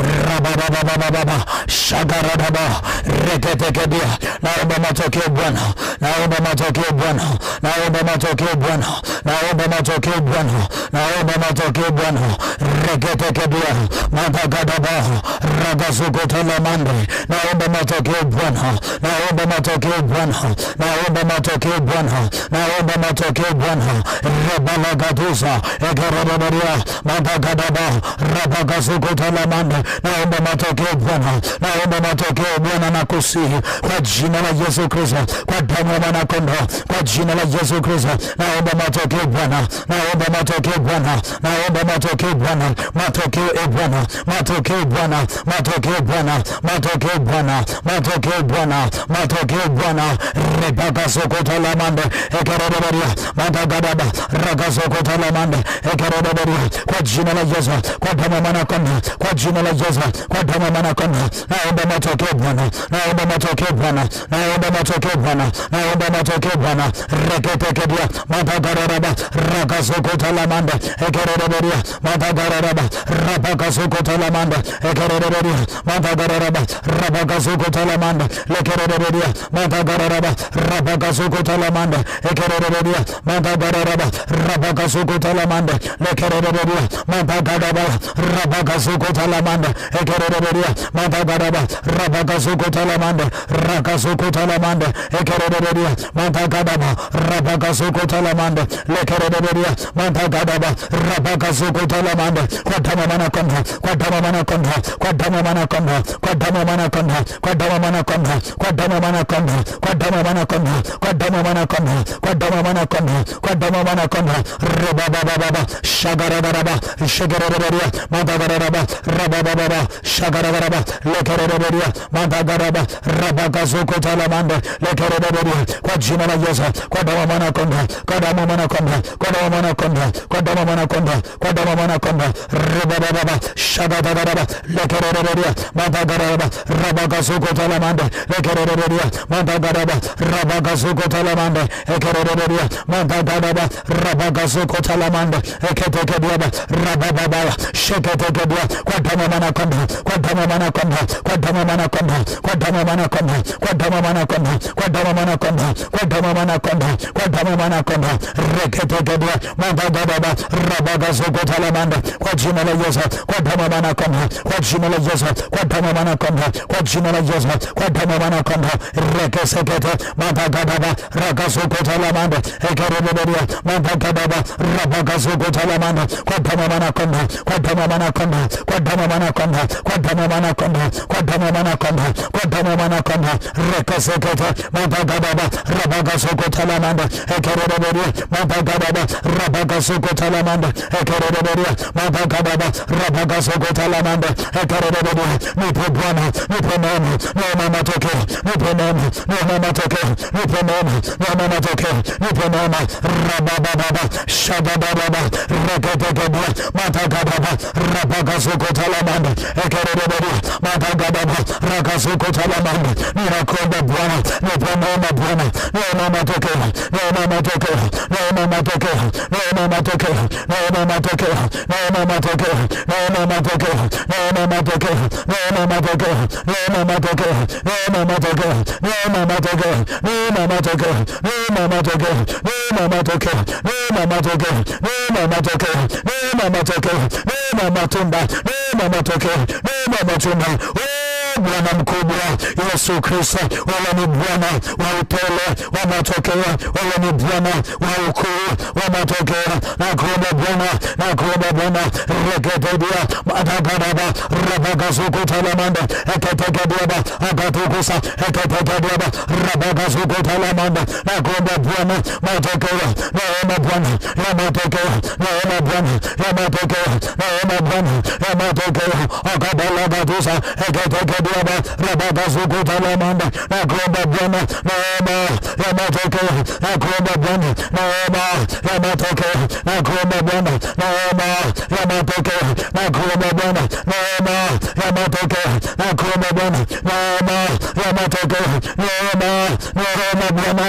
rababababababa, shagaradaba, reketekedia, naomba matokeo Bwana, naomba matokeo Bwana, naomba matokeo Bwana, naomba matokeo Bwana, naomba matokeo Bwana, reketekedia, matagadaba, ragazokota lamande, naomba matokeo Bwana, naomba matokeo Bwana, naomba matokeo Bwana, naomba matokeo Bwana, rebalagaduza, egereberia, matagadaba, rabagazokota lamande, naomba matokeo Bwana, naomba matokeo Bwana, na kusihi kwa jina la Yesu Kristo, kwa damu ya mwana kondoo, kwa jina la Yesu Kristo, naomba matokeo Bwana, naomba matokeo Bwana, naomba matokeo Bwana, matokeo e Bwana, matokeo Bwana, matokeo Bwana, matokeo Bwana, matokeo Bwana, matokeo Bwana, rebaka sokota lamande, ekereberia, matagadaba, ragasokota lamande, ekereberia, kwa jina la Yesu, kwa damu ya mwana kondoo, kwa jina la Yesu, kwa damu ya mwana kondoo, naomba matokeo Bwana, naomba matokeo Bwana, naomba matokeo Bwana, naomba matokeo Bwana, reketekedia, matagaraba, ragasokota lamande, ekereberia, matagaraba, rabagasokota lamande, ekereberia, matagaraba, rabagasokota lamande, lekereberia, matagaraba, rabagasokota lamande, ekereberia, matagaraba, rabagasokota lamande, lekereberia, matagaraba, rabagasokota lamande, ekereberia, matagaraba, rabagasokota lamande, ragasokota lamande, ekereberia, matagaraba, rabagasokota lamande, lekereberia, matagaraba, rabagasokota lamande, kwa damu mana kondoo, kwa damu mana kondoo, kwa damu mana kondoo, kwa damu mana kondoo, kwa damu mana kondoo, kwa damu mana kondoo, kwa damu mana kondoo, kwa damu mana kondoo, kwa damu mana kondoo, kwa damu mana kondoo, rebabababa, shagarabaraba, shagarabaria, matagaraba, rabababa, shagarabaraba, lekereberia, matagaraba, rabagasokota lamande, lekereberia, kwa jina la Yesu, kwa damu mana kondoo, kwa damu mana kondoo, kwa damu mana kondoo, kwa damu mana kondoo, kwa damu mana kondoo, rebababa, shagarabaraba, lekereberia, matagaraba, rabagasokota lamande, lekereberia, matagaraba, rabagasokota lamande, ekereberia, matagaraba, rabagasokota lamande, eketekedia, rabababa, sheketekedia, kwa damu mana kondoo, kwa damu mana kondoo, kwa damu mana kondoo, kwa damu mana kondoo, kwa damu mana kondoo, kwa damu mana kondoo, kwa damu mana kondoo, kwa damu mana kondoo, reketekedia, matagaraba, rabagasokota lamande, kwa jina la Yesu, kwa damu mana kondoo, kwa jina la Yesu, kwa damu mana kondoo, kwa jina la Yesu, kwa damu mana kondoo, rekesekete, matagaraba, ragasokota lamande, ekereberia, matagaraba, rabagasokota lamande, kwa damu mana kondoo, kwa damu mana kondoo, kwa damu mana kondoo, kwa damu mana kondoo, kwa damu mana kondoo, kwa damu mana kondoo, rekesekete, matagaraba, rabagasokota lamande, ekereberia, matagaraba, rabagasokota lamande, ekereberia, matagaraba, rabagasokota lamande, ekereberia, nipe Bwana, nipe neema, neema matokeo, nipe neema neema, neema matokeo, nipe neema, neema matokeo, nipe neema. Rabababa shabababa reketekebia matakababa rabakasukotalamanda ekerebebia matakababa rakasukotalamanda. Ninakuomba Bwana, nipe neema Bwana, neema matokeo, neema matokeo, neema matokeo, neema matokeo, neema matokeo, neema matokeo, neema matokeo, neema matokeo, neema matokeo, neema matokeo, neema matokeo, neema matokeo, neema matokeo, neema matokeo, neema matokeo, neema matokeo, neema matokeo, neema matokeo, neema matunda, neema matokeo, neema matunda. Bwana mkubwa Yesu Kristo, wewe ni Bwana wa upole wa matokeo, wewe ni Bwana wa ukuu wa matokeo. Nakuomba Bwana, nakuomba Bwana, reketedia matakaraba rabakasukotalamanda eketekedia akatukusa eketekedia rabakasukotalamanda. Nakuomba Bwana matokeo, neema Bwana ya matokeo, neema Bwana ya matokeo, neema Bwana ya matokeo akabalagatusa eketekedia rabakasukotalamanda. Nakuomba Bwana neema ya matokeo, nakuomba Bwana neema ya matokeo, nakuomba Bwana neema ya matokeo, nakuomba Bwana neema ya matokeo, nakuomba Bwana neema ya matokeo, neema Bwana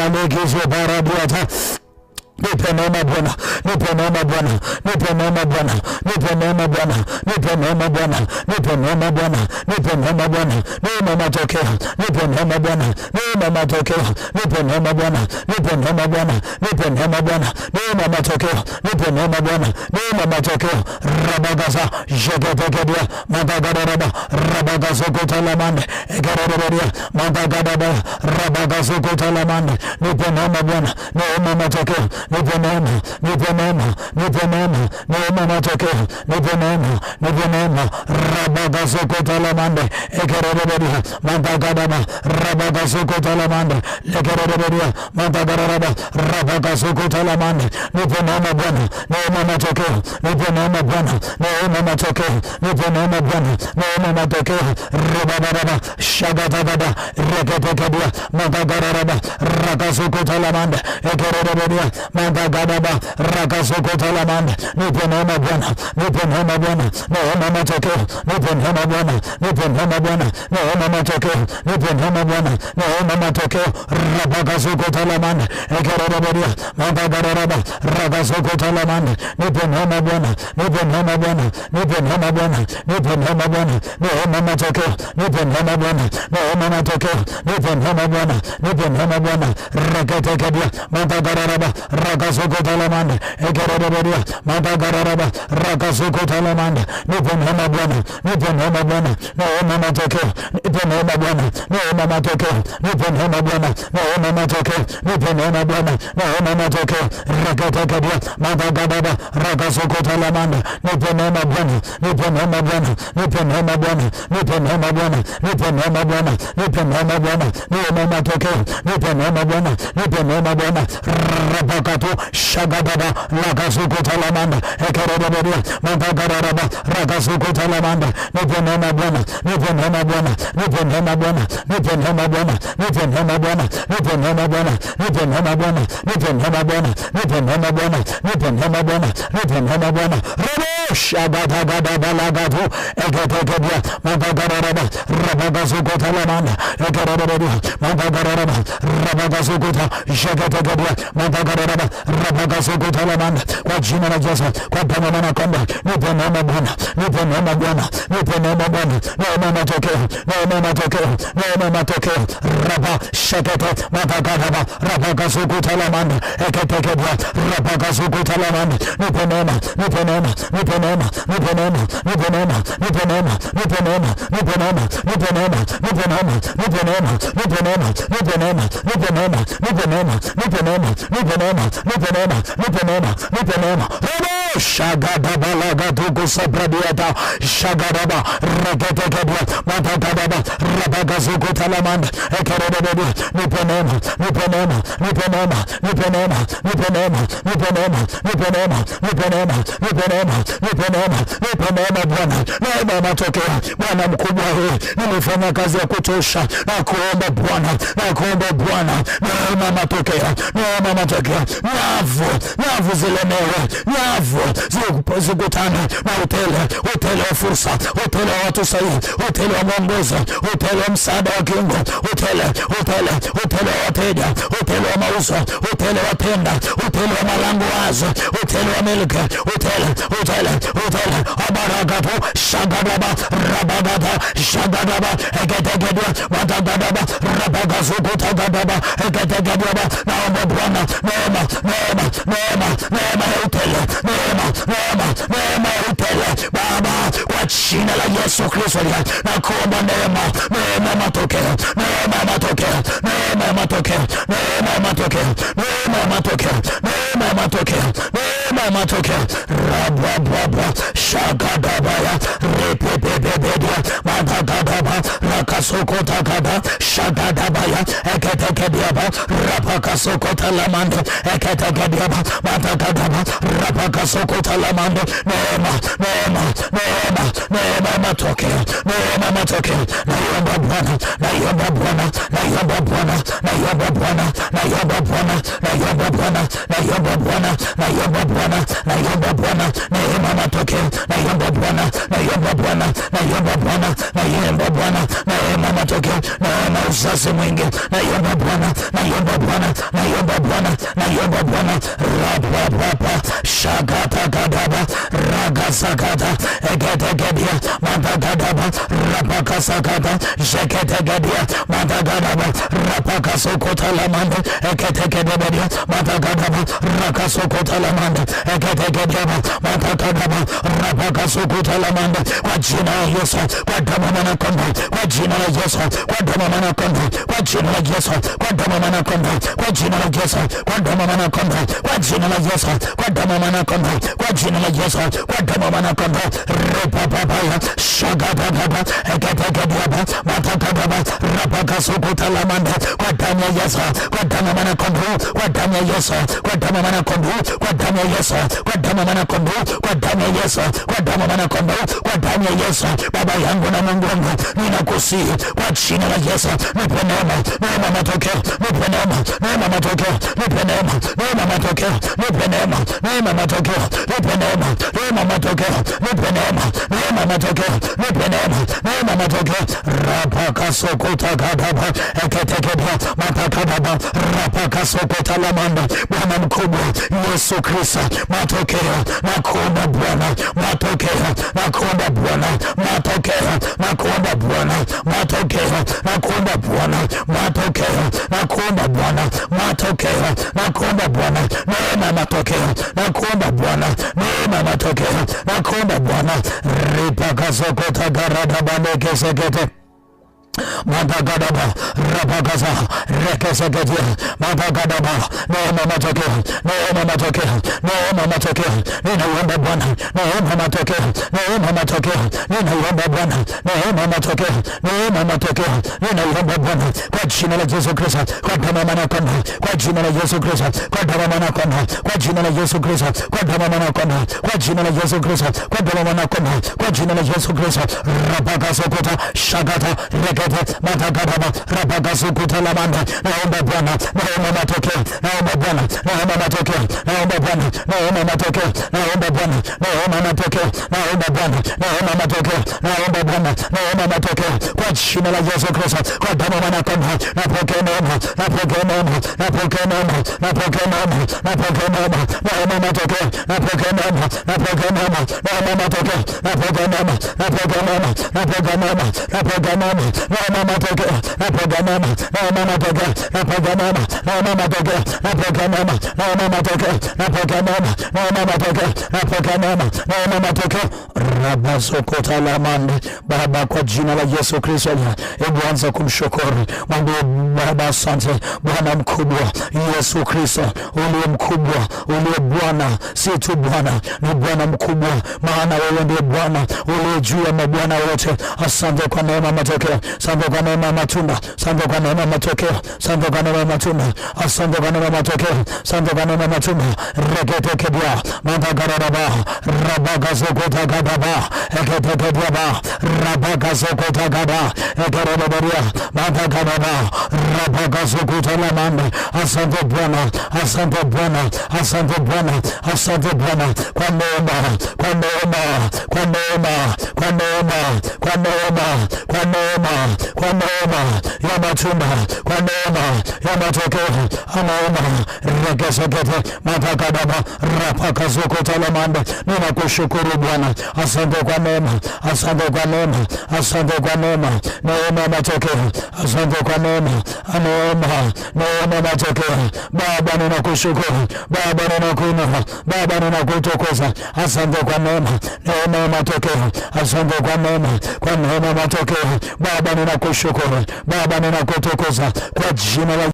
rabazakatagadabalekizoparabiata. Nipe neema Bwana, nipe neema Bwana, nipe neema Bwana, nipe neema Bwana, nipe neema Bwana, nipe neema Bwana, nipe neema Bwana, neema matokeo, nipe neema Bwana, neema matokeo, nipe neema Bwana, nipe neema Bwana, nipe neema Bwana, neema matokeo, nipe neema Bwana, neema matokeo. Rabagaza jegetekedia madagaraba rabagazokotalamande egerebedia madagaraba rabagazokotalamande. Nipe neema Bwana, neema matokeo, nipe neema, nipe neema, nipe neema, neema matokeo, nipe neema, nipe neema. Rabagazokotalamande egerebedia madagaraba rabagazokotalamande egerebedia madagaraba rabagazokotalamande. Nipe neema Bwana, neema matokeo, nipe neema Bwana, neema matokeo, nipe neema Bwana, neema matokeo. Rabababa shagatagada reketekedia madagaraba rakasukotalamande egerebedia madagaraba rakasukotalamande. Nipe neema Bwana, nipe neema Bwana, neema matokeo, nipe neema Bwana, nipe neema Bwana, neema matokeo, nipe neema Bwana, neema matokeo. Rabakasukotalamande egerebedia madagaraba rakasukotalamande. Nipe neema Bwana, nipe neema Bwana, nipe neema Bwana, nipe neema Bwana, neema matokeo, nipe neema Bwana, neema matokeo, nipe neema Bwana, nipe neema Bwana. Reketekedia madagaraba rakasukotalamande egerebedia madagaraba rakasukotalamande. Nipe neema Bwana, nipe neema Bwana, neema matokeo, nipe neema Bwana, neema matokeo, nipe neema Bwana, neema matokeo, nipe neema Bwana, neema matokeo. Reketekedia madagaraba rakasukotalamande. Nipe neema Bwana, nipe neema Bwana, nipe neema Bwana, nipe neema Bwana, nipe neema Bwana, nipe neema Bwana, neema matokeo, nipe neema Bwana, nipe neema Bwana. Rabakatu shagadaba rakasukotalamande ekerebedia madagaraba rakasukotalamande. Nipe neema Bwana, nipe neema Bwana, nipe neema Bwana, nipe neema Bwana, nipe neema Bwana, nipe neema Bwana, nipe neema Bwana, nipe neema Bwana, nipe neema Bwana, nipe neema Bwana, nipe neema Bwana. Robo shagadagada balagatu eketekedia madagaraba rabakasukotalamande ekerebedia madagaraba rabakasukota jegetekedia madagaraba rabakasukotalamande. Kwa jina la Yesu, kwa damu na komba, nipe neema Bwana, nipe neema Bwana, nipe neema Bwana, neema matokeo, neema matokeo, neema matokeo. Raba shekete madagaraba rabakasukotalamande eketekedia rabakasukotalamande. Nipe neema, nipe neema, nipe neema, nipe neema, nipe neema, nipe neema, nipe neema, nipe neema, nipe neema, nipe neema, nipe neema, nipe neema, nipe neema, nipe neema, nipe neema, nipe neema, nipe neema, nipe neema, nipe neema, nipe neema. shagadaba lagadugu sabradiata shagadaba regetekedia matagaba rabagazugu talamanda ekerebedia nipenema nipenema nipenema nipenema nipenema nipenema nipenema nipenema nipenema nipenema nipenema Bwana neema matokeo Bwana mkubwa wewe nimefanya kazi ya kutosha na kuomba Bwana na kuomba Bwana neema matokeo nyavu zilemewe nyavu zikutane na utele wa fursa utele wa watu sahihi utele wa mwongozo utele wa msaada wa kiungo utele wa wateja utele wa mauzo utele wa tenda utele wa malango wazo utele wa milki utele abaragapo shagadaba rabagada shagadaba egetegedwa matagadaba rabagazukutagadaba egetegedwa naomba Bwana neema ya utele neema ya utele Baba kwa jina la Yesu Kristo na kuomba neema matokeo rababa shagadabaya repepepedia madagadaba rakasokotagada shagadabaya eketekediaba rapakasokotalamando eketekediaba madagadaba rapakasokotalamando neema matokeo naomba Bwana neema matokeo naomba Bwana neema matokeo neema uzazi mwingi naomba Bwana rababa shagata gadaba ragasagata egetegedia madagadaba rapakasagata jeketegedia madagadaba rapakasokotalamande eketegedia madagadaba rakasokotalamande eketegedia madagadaba rapakasokotalamande kwa jina la Yesu kwa damu na kondo kwa jina la Yesu kwa damu na kondo kwa jina la Yesu kwa damu na kondo kwa jina la Yesu kwa damu na kondo kwa jina la Yesu kwa damu na kondo kwa jina la Yesu kwa damu na kondo repapapaya shagadaba eketegedia madagadaba rapakasokotalamande kwa damu ya Yesu kwa damu na kondo kwa damu ya Yesu kwa damu na kondo kwa damu ya Yesu kwa damu na kondo kwa damu ya Yesu kwa damu na kondo kwa damu ya Yesu Baba yangu na Mungu wangu ninakusihi kwa jina la Yesu nipe neema matokeo nipe neema matokeo nipe neema matokeo nipe neema matokeo nipe neema matokeo nipe neema matokeo nipe neema matokeo rapakasokotagadaba eketekedia matagadaba rapakasokotalamanda Bwana mkubwa Yesu Kristo matokeo na kuomba Bwana matokeo na kuomba Bwana matokeo na kuomba Bwana matokeo na kuomba Bwana matokeo na kuomba Bwana matokeo na kuomba Bwana neema matokeo na kuomba Bwana neema matokeo na kuomba Bwana ripakasokotagadaba madagadaba rabagaza rekesegedia madagadaba neema matokeo ninaomba Bwana neema matokeo ninaomba Bwana neema matokeo ninaomba Bwana kwa jina la Yesu Kristo kwa damu na kondo kwa jina la Yesu Kristo kwa damu na kondo kwa jina la Yesu Kristo kwa damu na kondo kwa jina la Yesu Kristo kwa damu na kondo kwa jina la Yesu Kristo rabakasokota shagata madagadaba rabagasukutalabanda naomba Bwana neema matokeo naomba Bwana neema matokeo naomba Bwana neema matokeo naomba Bwana neema matokeo naomba Bwana neema matokeo naomba Bwana neema matokeo kwa jina la Yesu Kristo kwa damu na kondo napokea neema neema matokeo napokea neema neema matokeo, napokea neema, neema matokeo, napokea neema, neema matokeo, napokea neema, neema matokeo, napokea neema, neema matokeo, napokea neema, neema matokeo. Rabazokota la mande. Baba, kwa jina la Yesu Kristo, hebu anza kumshukuru. Mwambie Baba asante, Bwana mkubwa, Yesu Kristo uliye mkubwa, uliye Bwana, si tu Bwana, ni Bwana mkubwa, maana wewe ndiye Bwana uliye juu ya mabwana wote. Asante kwa neema matokeo, asante kwa neema matunda, asante kwa neema matokeo, asante kwa neema matunda, asante kwa neema matokeo, asante kwa neema matunda. Regetekebia madagaraba rabagazokota gadaba egetekebia rabagazokota gada egereberia madagaraba rabagazokota lamande. Asante Bwana, asante Bwana, asante Bwana, asante Bwana kwa neema, kwa neema, kwa neema, kwa neema, kwa neema, kwa neema, kwa neema ya matunda, kwa neema ya matokeo, neema regesegete madagadaba rapakazokota lamande. Ninakushukuru Bwana, asante kwa neema, asante kwa neema, asante kwa neema, neema matokeo, asante kwa neema, neema, neema matokeo. Baba ninakushukuru, Baba ninakuinua, Baba ninakutukuza. Asante kwa neema, neema matokeo, asante kwa neema, kwa neema matokeo. Baba ninakushukuru, Baba ninakutukuza kwa jina la